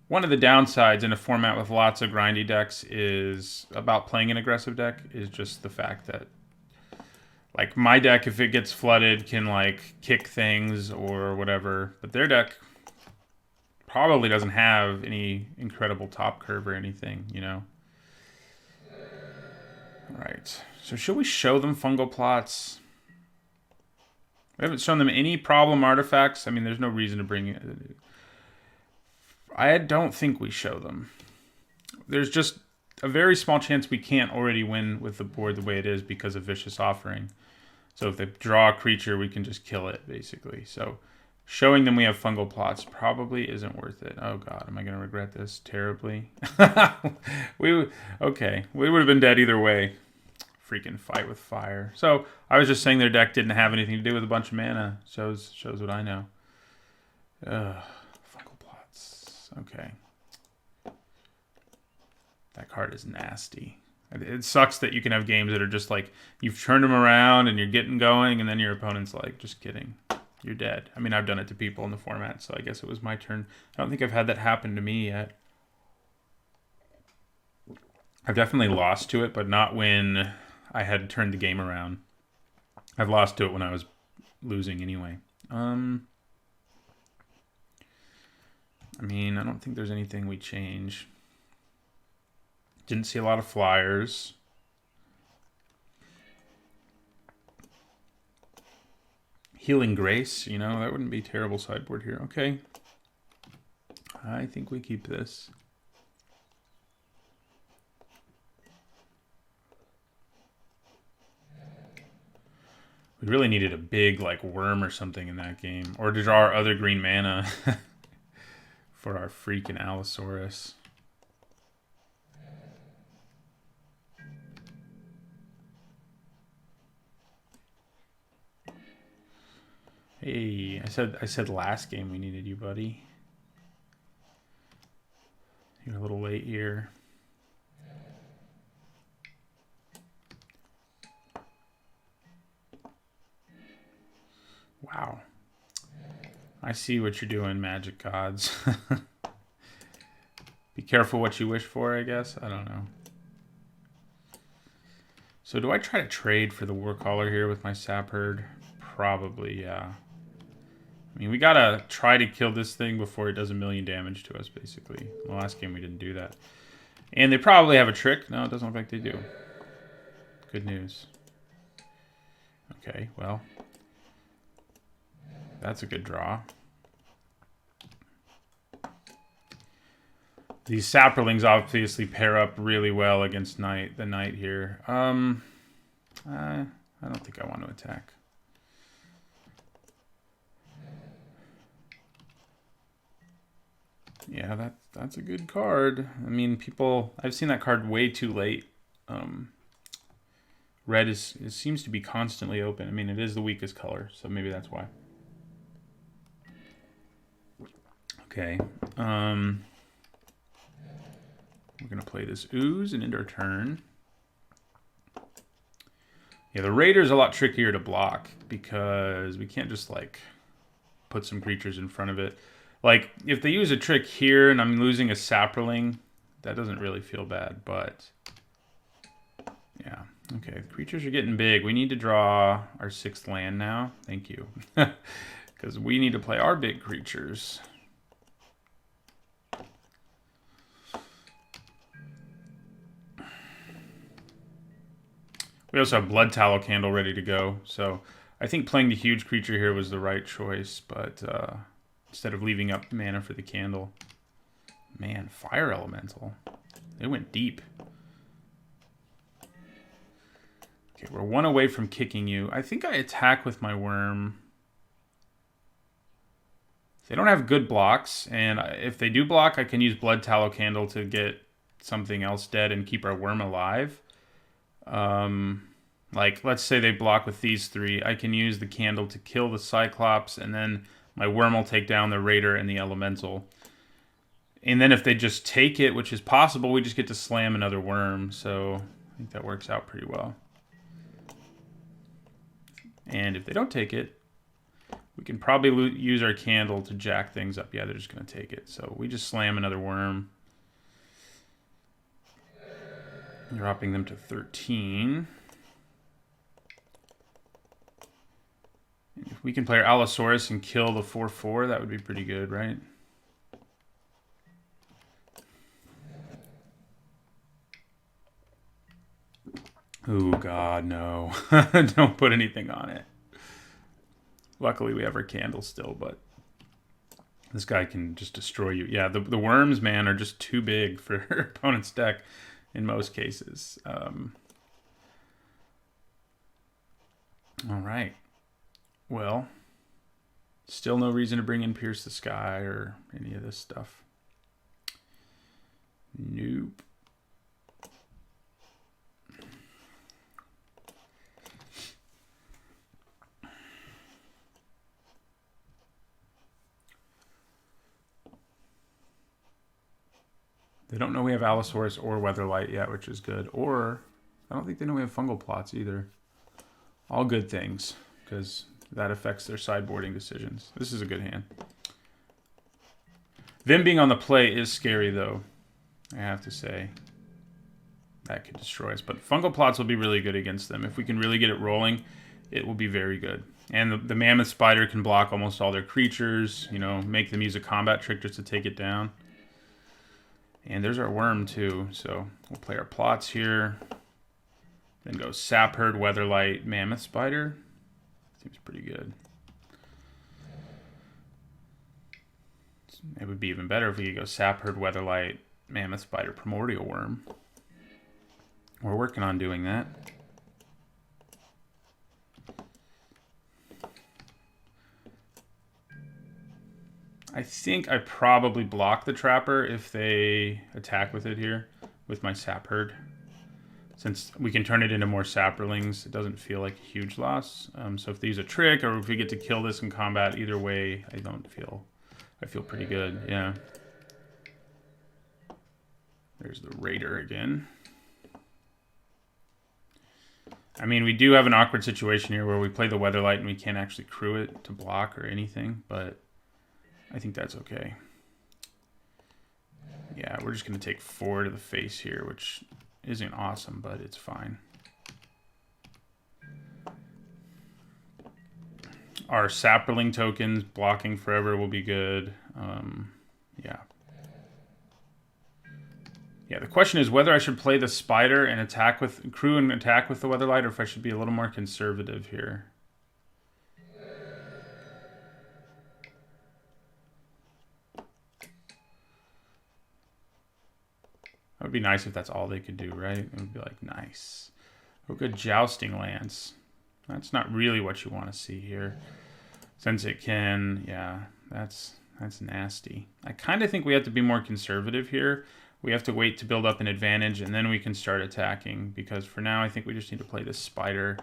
one of the downsides in a format with lots of grindy decks is about playing an aggressive deck is just the fact that like my deck, if it gets flooded, can like kick things or whatever. But their deck probably doesn't have any incredible top curve or anything, you know? All right. So should we show them Fungal Plots? We haven't shown them any problem artifacts. I mean, there's no reason to bring it. I don't think we show them. There's just a very small chance we can't already win with the board the way it is because of Vicious Offering. So if they draw a creature, we can just kill it, basically. So showing them we have Fungal Plots probably isn't worth it. Oh, God. Am I going to regret this terribly? Okay. We would have been dead either way. Freaking Fight with Fire. So I was just saying their deck didn't have anything to do with a bunch of mana. Shows what I know. Fungal Plots. Okay. That card is nasty. It sucks that you can have games that are just like, you've turned them around and you're getting going, and then your opponent's like, just kidding. You're dead. I mean, I've done it to people in the format, so I guess it was my turn. I don't think I've had that happen to me yet. I've definitely lost to it, but not when I had turned the game around. I've lost to it when I was losing anyway. I mean, I don't think there's anything we change. Didn't see a lot of flyers. Healing Grace, you know, that wouldn't be terrible sideboard here. Okay. I think we keep this. We really needed a big, like, worm or something in that game. Or to draw our other green mana for our freaking Allosaurus. Hey, I said last game we needed you, buddy. You're a little late here. Wow. I see what you're doing, Magic Gods. Be careful what you wish for, I guess. I don't know. So do I try to trade for the Warcaller here with my Sap Herd? probably, yeah. I mean, we gotta try to kill this thing before it does 1,000,000 damage to us, basically. The last game we didn't do that. And they probably have a trick. No, it doesn't look like they do. Good news. Okay, well. That's a good draw. These Saprolings obviously pair up really well against the Knight here. I don't think I want to attack. Yeah, that's a good card. I mean, I've seen that card way too late. Red seems to be constantly open. I mean, it is the weakest color, so maybe that's why. Okay. We're gonna play this Ooze and end our turn. Yeah, the Raider's a lot trickier to block because we can't just like put some creatures in front of it. Like, if they use a trick here and I'm losing a Saproling, that doesn't really feel bad, but... Yeah, okay, the creatures are getting big. We need to draw our 6th land now. Thank you. Because we need to play our big creatures. We also have Blood Tallow Candle ready to go, so I think playing the huge creature here was the right choice, but... instead of leaving up mana for the candle. Man, Fire Elemental. They went deep. Okay, we're 1 away from kicking you. I think I attack with my Worm. They don't have good blocks, and if they do block, I can use Blood Tallow Candle to get something else dead and keep our Worm alive. Like, let's say they block with these 3. I can use the candle to kill the Cyclops, and then my Worm will take down the Raider and the Elemental. And then if they just take it, which is possible, we just get to slam another Worm. So I think that works out pretty well. And if they don't take it, we can probably use our candle to jack things up. Yeah, they're just going to take it. So we just slam another Worm. Dropping them to 13. If we can play our Allosaurus and kill the 4/4, that would be pretty good, right? Oh, God, no. Don't put anything on it. Luckily, we have our candle still, but this guy can just destroy you. Yeah, the worms, man, are just too big for opponent's deck in most cases. All right. Well, still no reason to bring in Pierce the Sky or any of this stuff. Nope. They don't know we have Allosaurus or Weatherlight yet, which is good. Or, I don't think they know we have Fungal Plots either. All good things, because that affects their sideboarding decisions. This is a good hand. Them being on the play is scary, though, I have to say. That could destroy us. But Fungal Plots will be really good against them. If we can really get it rolling, it will be very good. And the Mammoth Spider can block almost all their creatures, you know, make them use a combat trick just to take it down. And there's our Worm, too. So we'll play our plots here. Then go Sapherd, Weatherlight, Mammoth Spider. Seems pretty good. It would be even better if we could go Sapherd, Weatherlight, Mammoth Spider, Primordial Worm. We're working on doing that. I think I probably block the Trapper if they attack with it here, with my Sapherd. Since we can turn it into more Saprolings, it doesn't feel like a huge loss. So if they use a trick, or if we get to kill this in combat, either way, I feel pretty good, yeah. There's the Raider again. I mean, we do have an awkward situation here where we play the Weatherlight and we can't actually crew it to block or anything, but I think that's okay. Yeah, we're just going to take 4 to the face here, which isn't awesome, but it's fine. our Saproling tokens blocking forever will be good. Yeah. Yeah, the question is whether I should play the Spider and attack with Crew and attack with the Weatherlight, or if I should be a little more conservative here. That would be nice if that's all they could do, right? It would be like, nice. Oh, good Jousting Lance. That's not really what you want to see here. Since it can, yeah, that's nasty. I kind of think we have to be more conservative here. We have to wait to build up an advantage, and then we can start attacking. Because for now, I think we just need to play this Spider,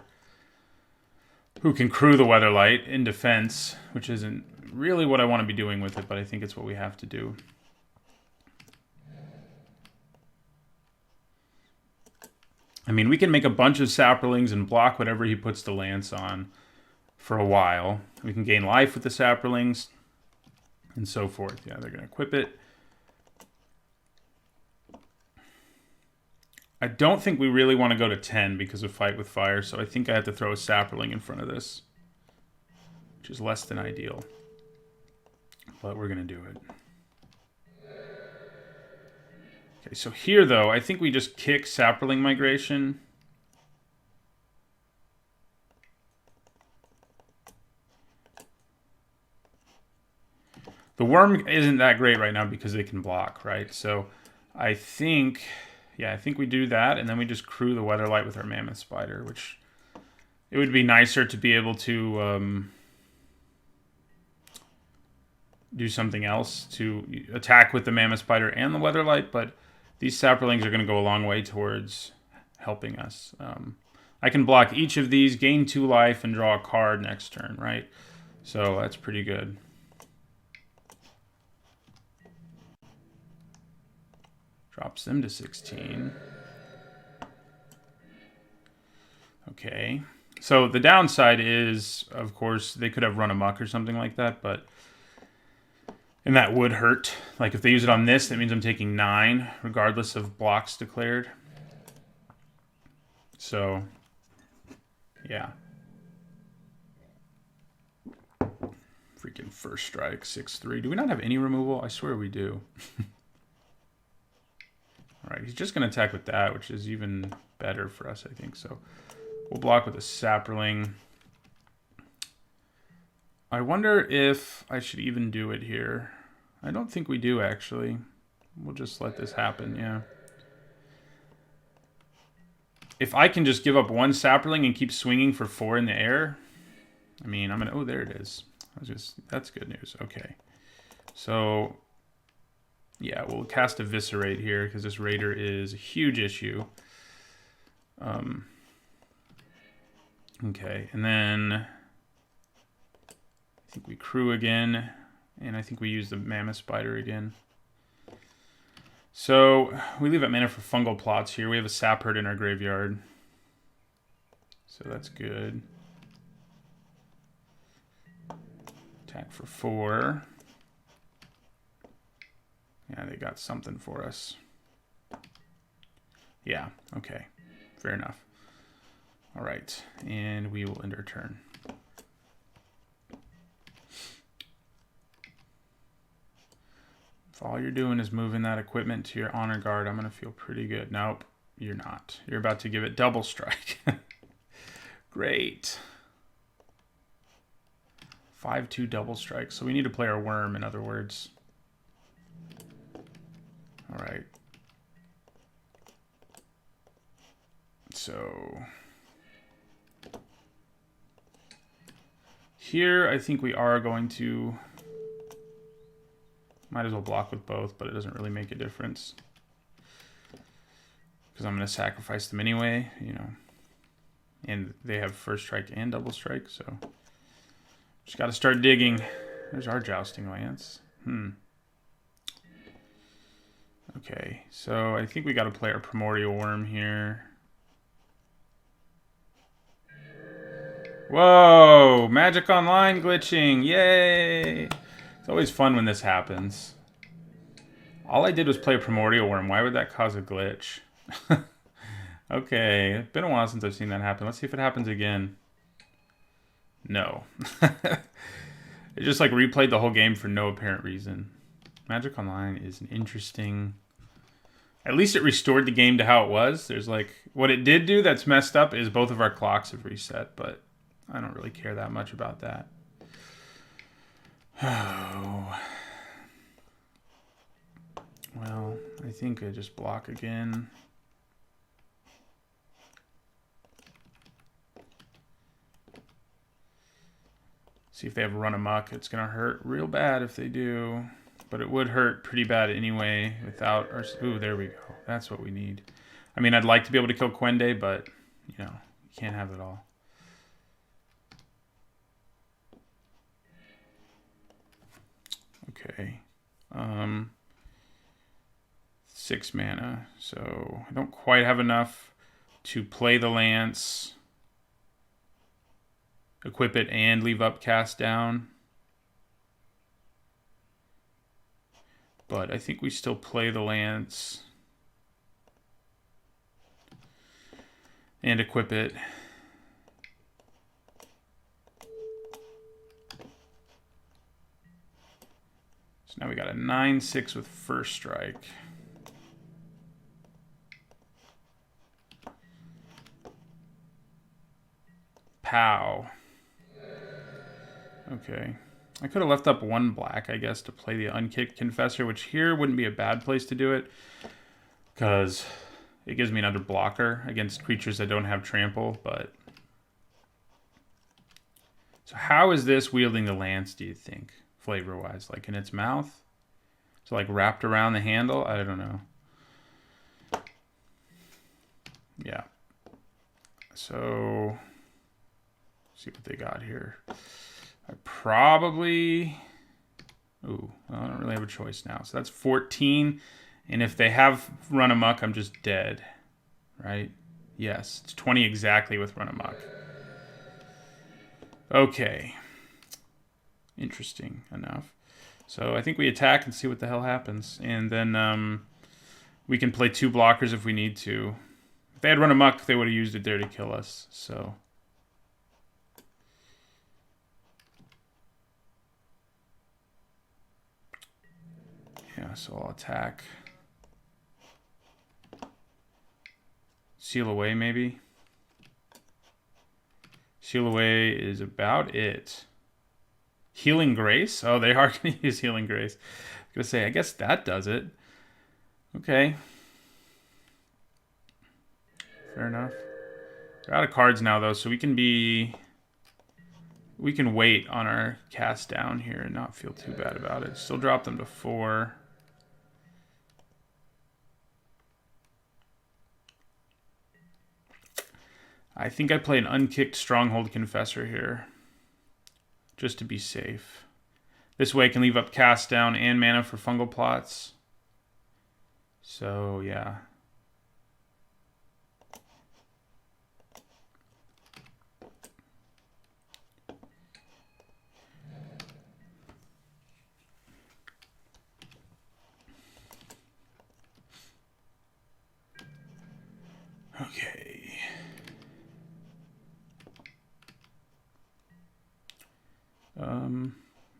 who can crew the Weatherlight in defense, which isn't really what I want to be doing with it, but I think it's what we have to do. I mean, we can make a bunch of Saprolings and block whatever he puts the Lance on for a while. We can gain life with the Saprolings and so forth. Yeah, they're going to equip it. I don't think we really want to go to 10 because of Fight with Fire, so I think I have to throw a Saproling in front of this, which is less than ideal. But we're going to do it. Okay, so here, though, I think we just kick Saproling Migration. The Worm isn't that great right now because they can block, right? So I think, yeah, I think we do that, and then we just crew the Weatherlight with our Mammoth Spider, which it would be nicer to be able to do something else to attack with the Mammoth Spider and the Weatherlight, but these Saprolings are going to go a long way towards helping us. I can block each of these, gain 2 life, and draw a card next turn, right? So that's pretty good. Drops them to 16. Okay. So the downside is, of course, they could have run amok or something like that, but... And that would hurt. Like, if they use it on this, that means I'm taking 9, regardless of blocks declared. So, yeah. Freaking first strike, 6-3. Do we not have any removal? I swear we do. Alright, he's just going to attack with that, which is even better for us, I think. So, we'll block with a Saproling. I wonder if I should even do it here. I don't think we do, actually. We'll just let this happen, yeah. If I can just give up 1 Saproling and keep swinging for 4 in the air, I mean, I'm going to... Oh, there it is. That's good news. Okay. So, yeah, we'll cast Eviscerate here because this Raider is a huge issue. Okay, and then... I think we crew again, and I think we use the Mammoth Spider again. So we leave up mana for Fungal Plots here. We have a Sapherd in our graveyard, so that's good. Attack for 4. Yeah, they got something for us. Yeah, okay, fair enough. All right, and we will end our turn. If all you're doing is moving that equipment to your Honor Guard, I'm going to feel pretty good. Nope, you're not. You're about to give it double strike. Great. 5-2 double strike. So we need to play our Worm, in other words. All right. So here, I think we are going to... Might as well block with both, but it doesn't really make a difference. Because I'm going to sacrifice them anyway, you know. And they have first strike and double strike, so... Just got to start digging. There's our Jousting Lance. Okay, so I think we got to play our Primordial Worm here. Whoa! Magic Online glitching! Yay! It's always fun when this happens. All I did was play a Primordial Worm. Why would that cause a glitch? Okay, it's been a while since I've seen that happen. Let's see if it happens again. No. It just like replayed the whole game for no apparent reason. Magic Online is an interesting... At least it restored the game to how it was. There's like... What it did do that's messed up is both of our clocks have reset, but I don't really care that much about that. Oh. Well, I think I just block again. See if they have Run Amok. It's going to hurt real bad if they do. But it would hurt pretty bad anyway without our... Ooh, there we go. That's what we need. I mean, I'd like to be able to kill Quende, but, you know, you can't have it all. Okay. 6 mana. So I don't quite have enough to play the Lance, equip it, and leave up Cast Down. But I think we still play the Lance and equip it. So now we got a 9/6 with first strike. Pow. Okay. I could have left up 1 black, I guess, to play the Unkicked Confessor, which here wouldn't be a bad place to do it, because it gives me another blocker against creatures that don't have trample, but... So how is this wielding the Lance, do you think, flavor-wise? Like in its mouth? So like wrapped around the handle? I don't know. Yeah. So... see what they got here. I probably... Ooh, well, I don't really have a choice now. So that's 14. And if they have Run Amok, I'm just dead. Right? Yes. It's 20 exactly with Run Amok. Okay. Interesting enough. So I think we attack and see what the hell happens. And then we can play 2 blockers if we need to. If they had Run Amok, they would have used it there to kill us. So... yeah, so I'll attack. Seal Away, maybe. Seal Away is about it. Healing Grace? Oh, they are going to use Healing Grace. I was going to say, I guess that does it. Okay. Fair enough. They're out of cards now, though, so we can be... we can wait on our cast down here and not feel too bad about it. Still drop them to 4. I think I play an Unkicked Stronghold Confessor here, just to be safe. This way I can leave up Cast Down and mana for Fungal Plots. So, yeah. Okay.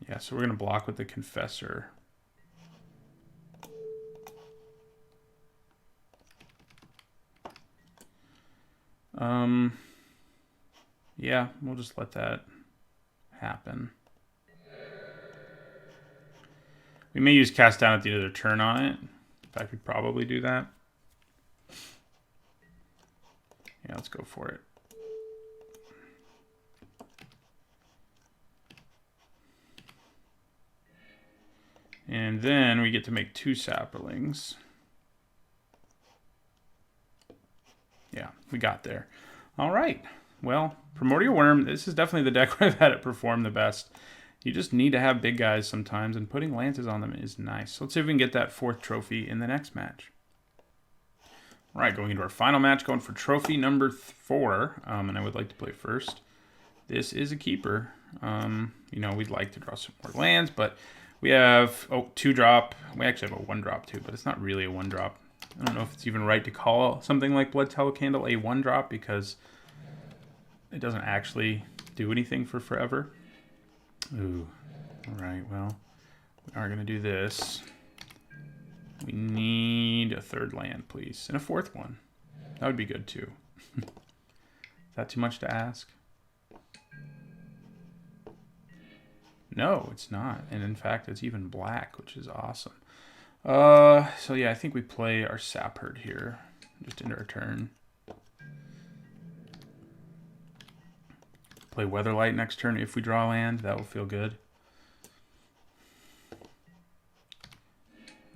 Yeah, so we're going to block with the Confessor. Yeah, we'll just let that happen. We may use Cast Down at the end of their turn on it. In fact, we'd probably do that. Yeah, let's go for it. And then we get to make 2 saplings. Yeah, we got there. All right. Well, Primordial Worm, this is definitely the deck where I've had it perform the best. You just need to have big guys sometimes, and putting lances on them is nice. So let's see if we can get that 4th trophy in the next match. All right, going into our final match, going for trophy number 4, and I would like to play first. This is a keeper. You know, we'd like to draw some more lands, but we have 2-drop. We actually have a 1-drop too, but it's not really a 1-drop. I don't know if it's even right to call something like Blood Tallow Candle a 1-drop because it doesn't actually do anything for forever. Ooh. Alright, well, we are going to do this. We need a third land, please. And a fourth one. That would be good, too. Is that too much to ask? No, it's not. And in fact, it's even black, which is awesome. So yeah, I think we play our Sap Herd here. Just into our turn. Play Weatherlight next turn if we draw land. That will feel good.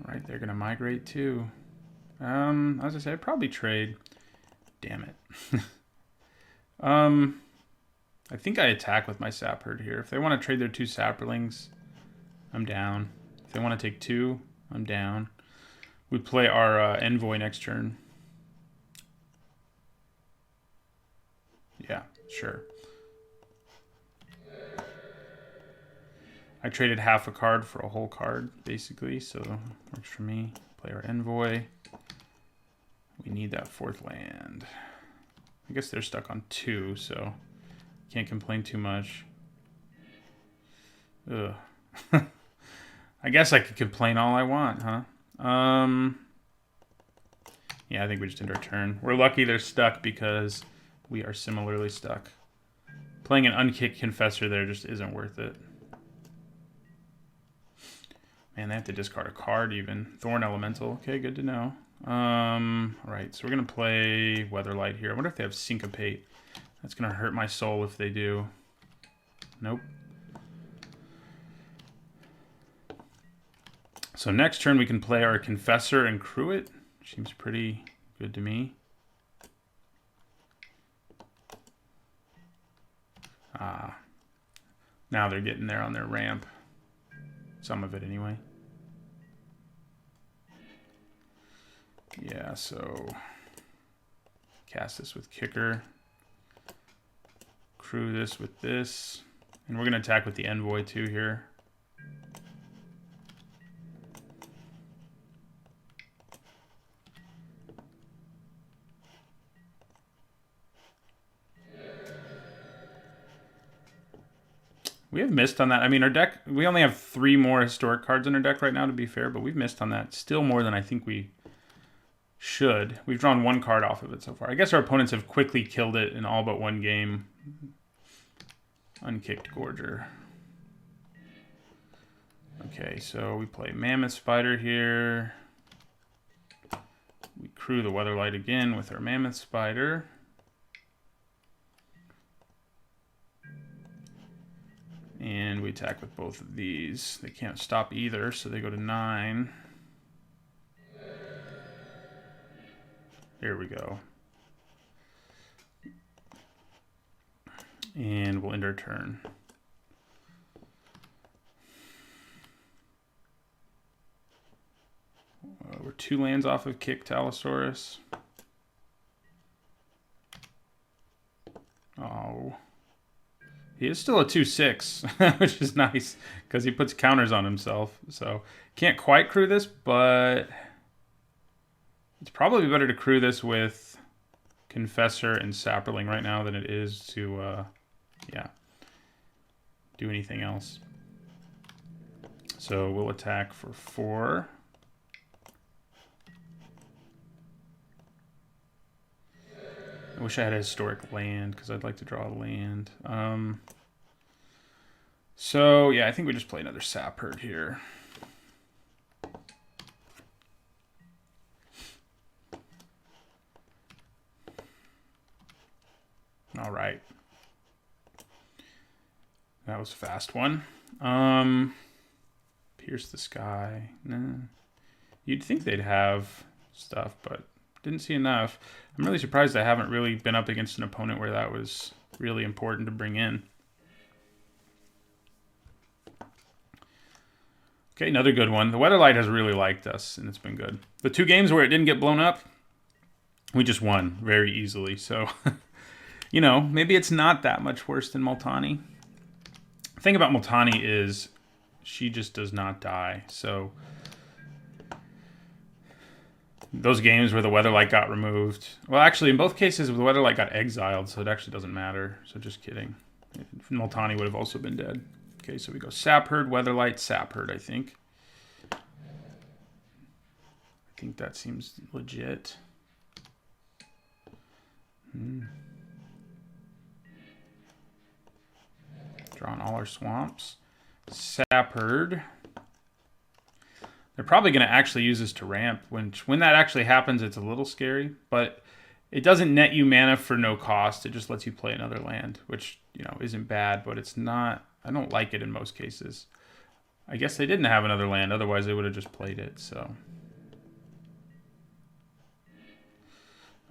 Alright, they're going to migrate too. As I said, I'd probably trade. Damn it. I think I attack with my Sap Herd here. If they want to trade their 2 Saplings, I'm down. If they want to take 2, I'm down. We play our Envoy next turn. Yeah, sure. I traded half a card for a whole card, basically, so works for me. Play our Envoy. We need that 4th land. I guess they're stuck on 2, so can't complain too much. Ugh. I guess I could complain all I want, huh? Yeah, I think we just end our turn. We're lucky they're stuck because we are similarly stuck. Playing an unkicked Confessor there just isn't worth it. Man, they have to discard a card even. Thorn Elemental. Okay, good to know. Alright, so we're going to play Weatherlight here. I wonder if they have Syncopate. That's going to hurt my soul if they do. Nope. So next turn we can play our Confessor and crew it. Seems pretty good to me. Now they're getting there on their ramp. Some of it, anyway. Yeah, so cast this with Kicker. Crew this with this. And we're going to attack with the Envoy, too, here. We have missed on that. I mean, our deck, we only have 3 more historic cards in our deck right now, to be fair, but we've missed on that. Still more than I think we should. We've drawn 1 card off of it so far. I guess our opponents have quickly killed it in all but 1 game. Unkicked Gorger. Okay, so we play Mammoth Spider here. We crew the Weatherlight again with our Mammoth Spider. And we attack with both of these. They can't stop either, so they go to 9. There we go. And we'll end our turn. We're 2 lands off of Kick Talosaurus. Oh. He is still a 2/6, which is nice, because he puts counters on himself. So, can't quite crew this, but it's probably better to crew this with Confessor and Saproling right now than it is to, yeah, do anything else. So, we'll attack for 4. I wish I had a historic land, because I'd like to draw a land. So, yeah, I think we just play another Sap Herd here. All right. That was a fast one. Pierce the Sky. Nah. You'd think they'd have stuff, but didn't see enough. I'm really surprised I haven't really been up against an opponent where that was really important to bring in. Okay, another good one. The Weatherlight has really liked us, and it's been good. The 2 games where it didn't get blown up, we just won very easily. So, you know, maybe it's not that much worse than Multani. The thing about Multani is she just does not die. So, those games where the Weatherlight got removed. Well, actually, in both cases, the Weatherlight got exiled, so it actually doesn't matter. So, just kidding. Multani would have also been dead. Okay, so we go Sapherd, Weatherlight, Sapherd, I think. I think that seems legit. Drawing all our swamps. Sapherd. They're probably going to actually use this to ramp. When that actually happens, it's a little scary, but it doesn't net you mana for no cost. It just lets you play another land, which, you know, isn't bad, but it's not... I don't like it in most cases. I guess they didn't have another land, otherwise they would have just played it, so...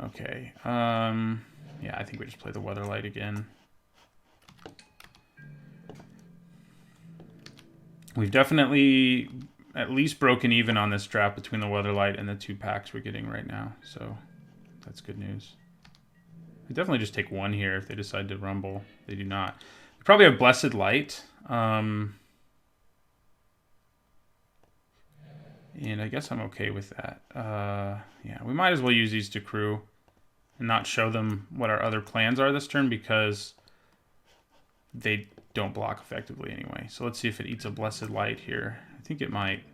Okay, yeah, I think we just play the Weatherlight again. We've definitely at least broken even on this draft between the Weatherlight and the 2 packs we're getting right now, so that's good news. We definitely just take 1 here if they decide to rumble. They do not. They probably have Blessed Light. And I guess I'm okay with that. Yeah, we might as well use these to crew and not show them what our other plans are this turn because they don't block effectively anyway. So let's see if it eats a Blessed Light here. I think it might.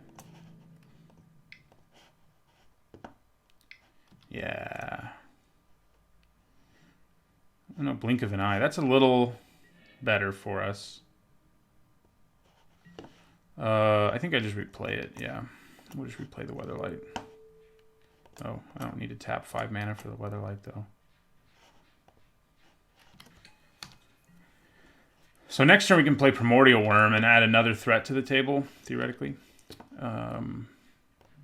Yeah. Oh, no, Blink of an Eye. That's a little better for us. I think I just replay it, yeah. We'll just replay the Weatherlight. Oh, I don't need to tap 5 mana for the Weatherlight, though. So next turn we can play Primordial Worm and add another threat to the table, theoretically.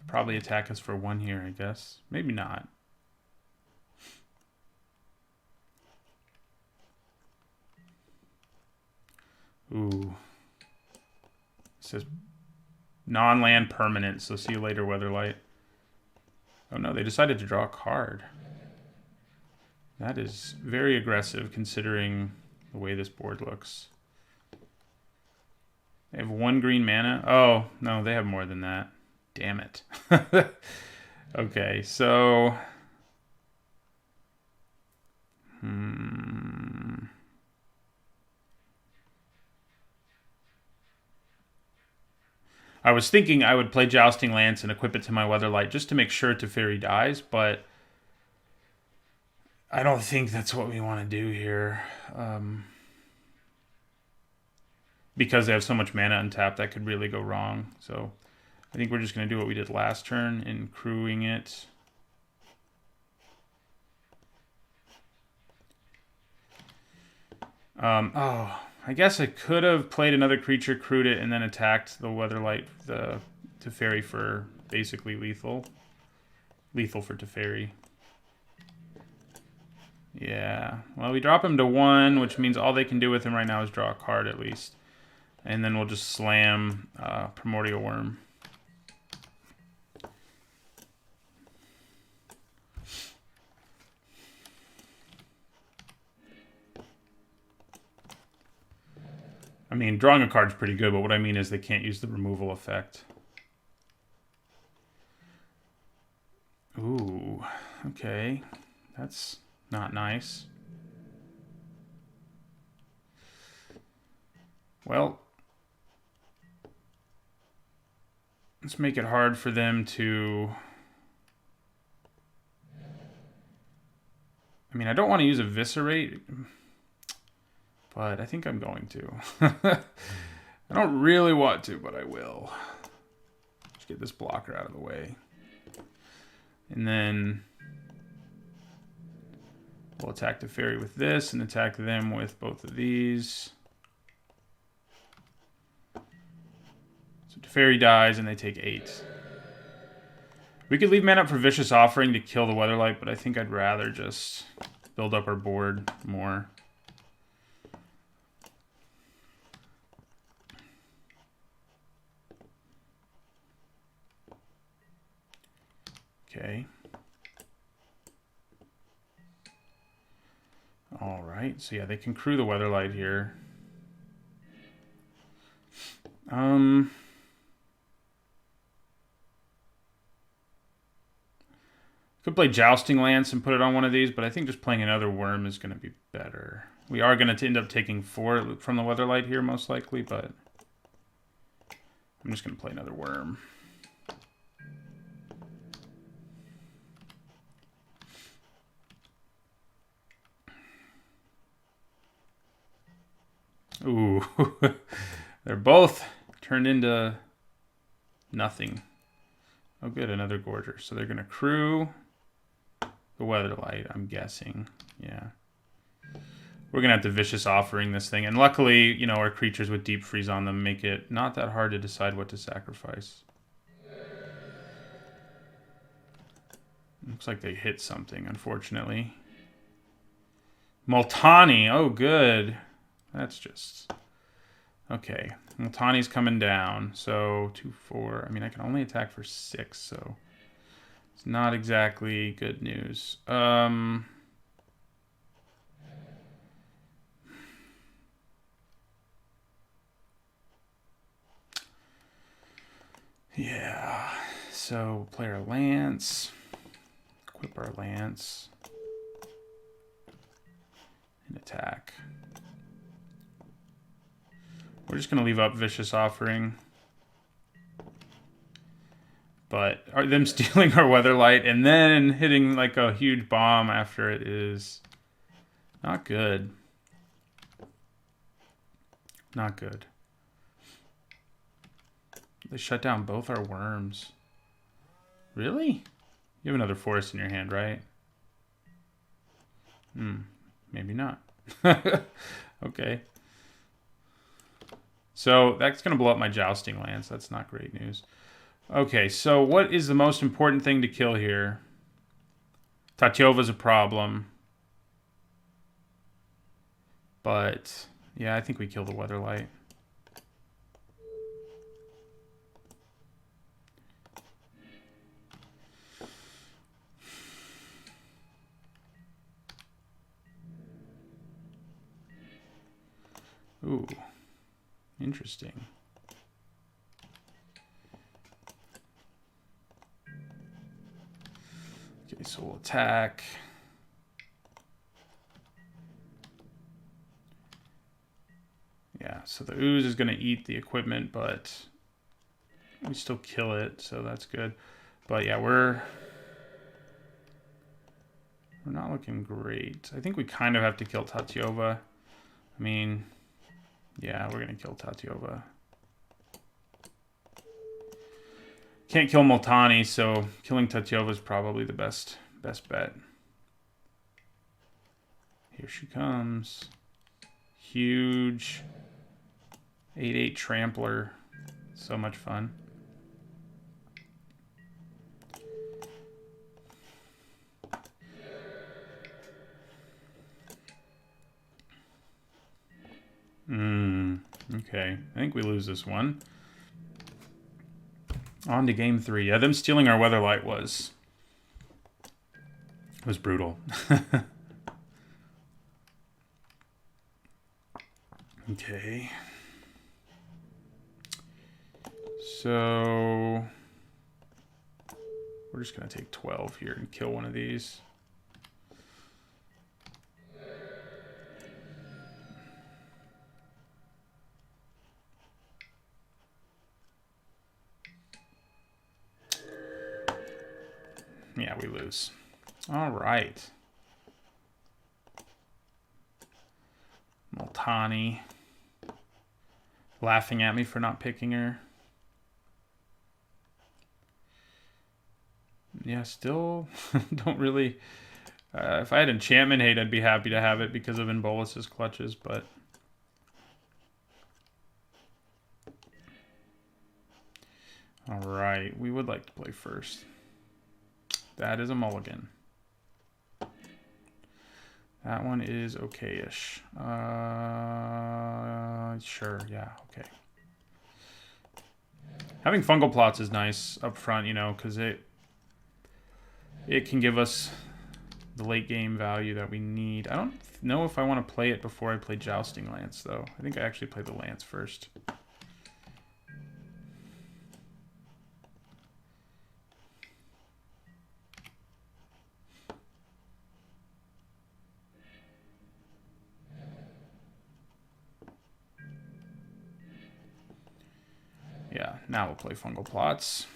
Probably attack us for 1 here, I guess. Maybe not. Ooh. It says non-land permanent, so see you later, Weatherlight. Oh no, they decided to draw a card. That is very aggressive considering the way this board looks. They have 1 green mana. Oh, no, they have more than that. Damn it. Okay, so... I was thinking I would play Jousting Lance and equip it to my Weatherlight just to make sure Teferi dies, but I don't think that's what we want to do here. Because they have so much mana untapped, that could really go wrong. So I think we're just going to do what we did last turn in crewing it. Oh, I guess I could have played another creature, crewed it, and then attacked the Weatherlight, the Teferi for basically lethal. Lethal for Teferi. Yeah. Well, we drop him to 1, which means all they can do with him right now is draw a card at least. And then we'll just slam Primordial Worm. I mean, drawing a card's pretty good, but what I mean is they can't use the removal effect. Ooh, okay. That's not nice. Well, let's make it hard for them to... I mean, I don't want to use Eviscerate, but I think I'm going to. I don't really want to, but I will. Just get this blocker out of the way. And then we'll attack the Teferi with this and attack them with both of these. So Teferi dies and they take 8. We could leave mana up for Vicious Offering to kill the Weatherlight, but I think I'd rather just build up our board more. Okay. All right. So yeah, they can crew the Weatherlight here. Could play Jousting Lance and put it on one of these, but I think just playing another worm is going to be better. We are going to end up taking 4 from the Weatherlight here, most likely, but I'm just going to play another worm. Ooh, they're both turned into nothing. Oh, good, another Gorger. So they're going to crew the Weatherlight, I'm guessing. Yeah. We're going to have to Vicious Offering this thing. And luckily, you know, our creatures with Deep Freeze on them make it not that hard to decide what to sacrifice. Looks like they hit something, unfortunately. Multani. Oh, good. That's just... Okay. Multani's coming down. So, 2, 4. I mean, I can only attack for 6, so... It's not exactly good news. Yeah. So, play our Lance. Equip our Lance. And attack. We're just going to leave up Vicious Offering. But them stealing our Weatherlight and then hitting like a huge bomb after it is not good. Not good. They shut down both our worms. Really? You have another forest in your hand, right? Maybe not. Okay. So that's going to blow up my Jousting Lance. That's not great news. Okay, so what is the most important thing to kill here? Tatyova's a problem. But, yeah, I think we kill the Weatherlight. Ooh, interesting. Okay, so we'll attack. Yeah, so the Ooze is going to eat the equipment, but we still kill it, so that's good. But yeah, we're not looking great. I think we kind of have to kill Tatyova. I mean, yeah, we're going to kill Tatyova. Can't kill Multani, so killing Tatyova is probably the best bet. Here she comes. Huge 8/8 Trampler. So much fun. Okay. I think we lose this one. On to game 3. Yeah, them stealing our Weatherlight was brutal. Okay. So we're just going to take 12 here and kill one of these. Yeah, we lose. All right. Multani laughing at me for not picking her. Yeah, still don't really... if I had Enchantment Hate, I'd be happy to have it because of Embolus's clutches, but... Alright, we would like to play first. That is a mulligan. That one is okay-ish. Sure, yeah, okay. Having Fungal Plots is nice up front, you know, because it can give us the late game value that we need. I don't know if I want to play it before I play Jousting Lance, though. I think I actually play the Lance first. Now we'll play Fungal Plots.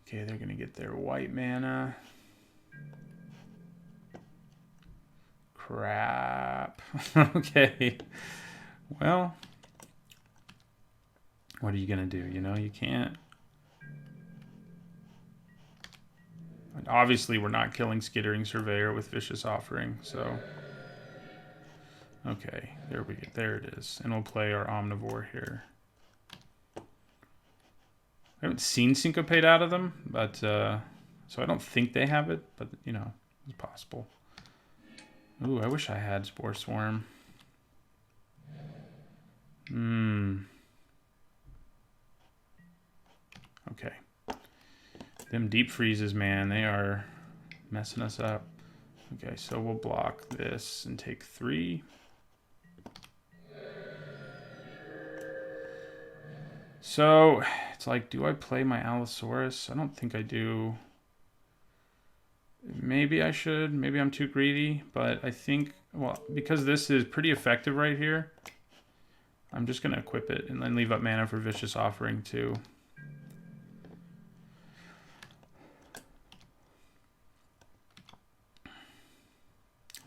Okay, they're going to get their white mana. Crap. Okay. Well, what are you going to do? You know, you can't. And obviously, we're not killing Skittering Surveyor with Vicious Offering, so. Okay, there we go. There it is. And we'll play our Omnivore here. I haven't seen Syncopate out of them, but so I don't think they have it, but you know, it's possible. Ooh, I wish I had Spore Swarm. Okay. Them deep freezes, man, they are messing us up. Okay, so we'll block this and take 3. So, it's like, do I play my Allosaurus? I don't think I do. Maybe I should. Maybe I'm too greedy. But I think, well, because this is pretty effective right here, I'm just going to equip it and then leave up mana for Vicious Offering too.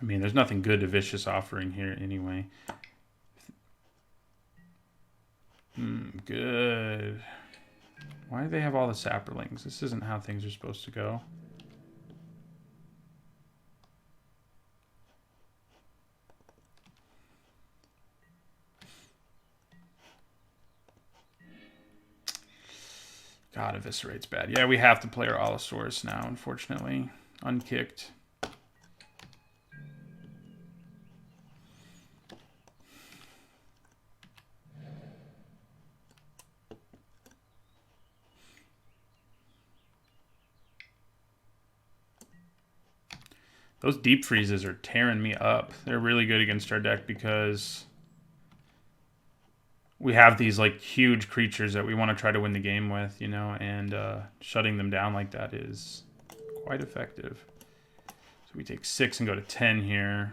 I mean, there's nothing good to Vicious Offering here anyway. Good. Why do they have all the Saprolings? This isn't how things are supposed to go. God, Eviscerate's bad. Yeah, we have to play our Allosaurus now, unfortunately. Unkicked. Those deep freezes are tearing me up. They're really good against our deck because we have these like huge creatures that we want to try to win the game with, you know, and shutting them down like that is quite effective. So we take 6 and go to 10 here.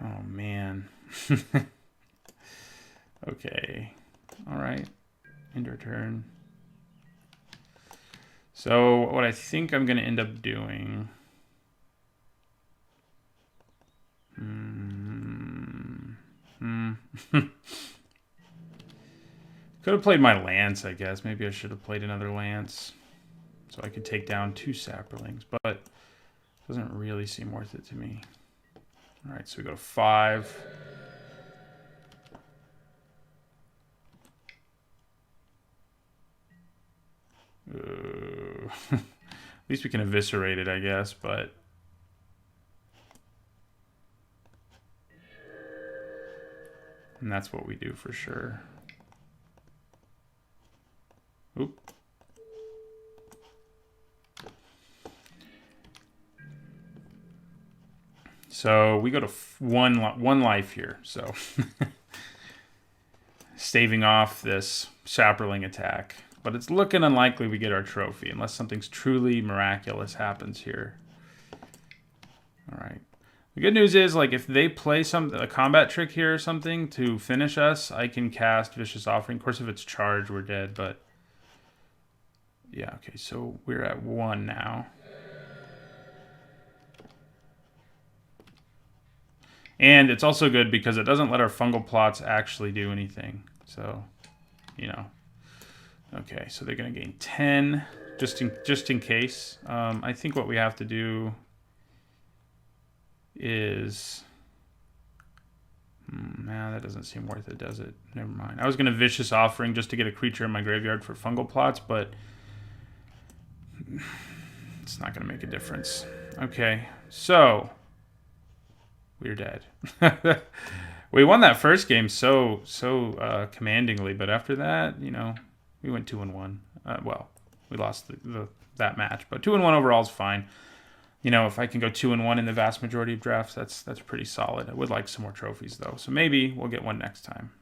Oh, man. Okay. All right. End our turn. So what I think I'm going to end up doing... Could have played my Lance, I guess. Maybe I should have played another Lance so I could take down 2 Saprolings, but it doesn't really seem worth it to me. All right, so we go to 5. At least we can eviscerate it, I guess, but... And that's what we do for sure. Oop. So we go to one life here, so... Staving off this Saproling attack. But it's looking unlikely we get our trophy unless something's truly miraculous happens here. All right. The good news is, like, if they play a combat trick here or something to finish us, I can cast Vicious Offering. Of course, if it's charged, we're dead, but... Yeah, okay, so we're at 1 now. And it's also good because it doesn't let our Fungal Plots actually do anything. So, you know... Okay, so they're going to gain 10, just in case. I think what we have to do is... Man, that doesn't seem worth it, does it? Never mind. I was going to Vicious Offering just to get a creature in my graveyard for Fungal Plots, but it's not going to make a difference. Okay, so we're dead. We won that first game so commandingly, but after that, you know... We went 2-1. Well, we lost that match, but 2-1 overall is fine. You know, if I can go 2-1 in the vast majority of drafts, that's pretty solid. I would like some more trophies though, so maybe we'll get one next time.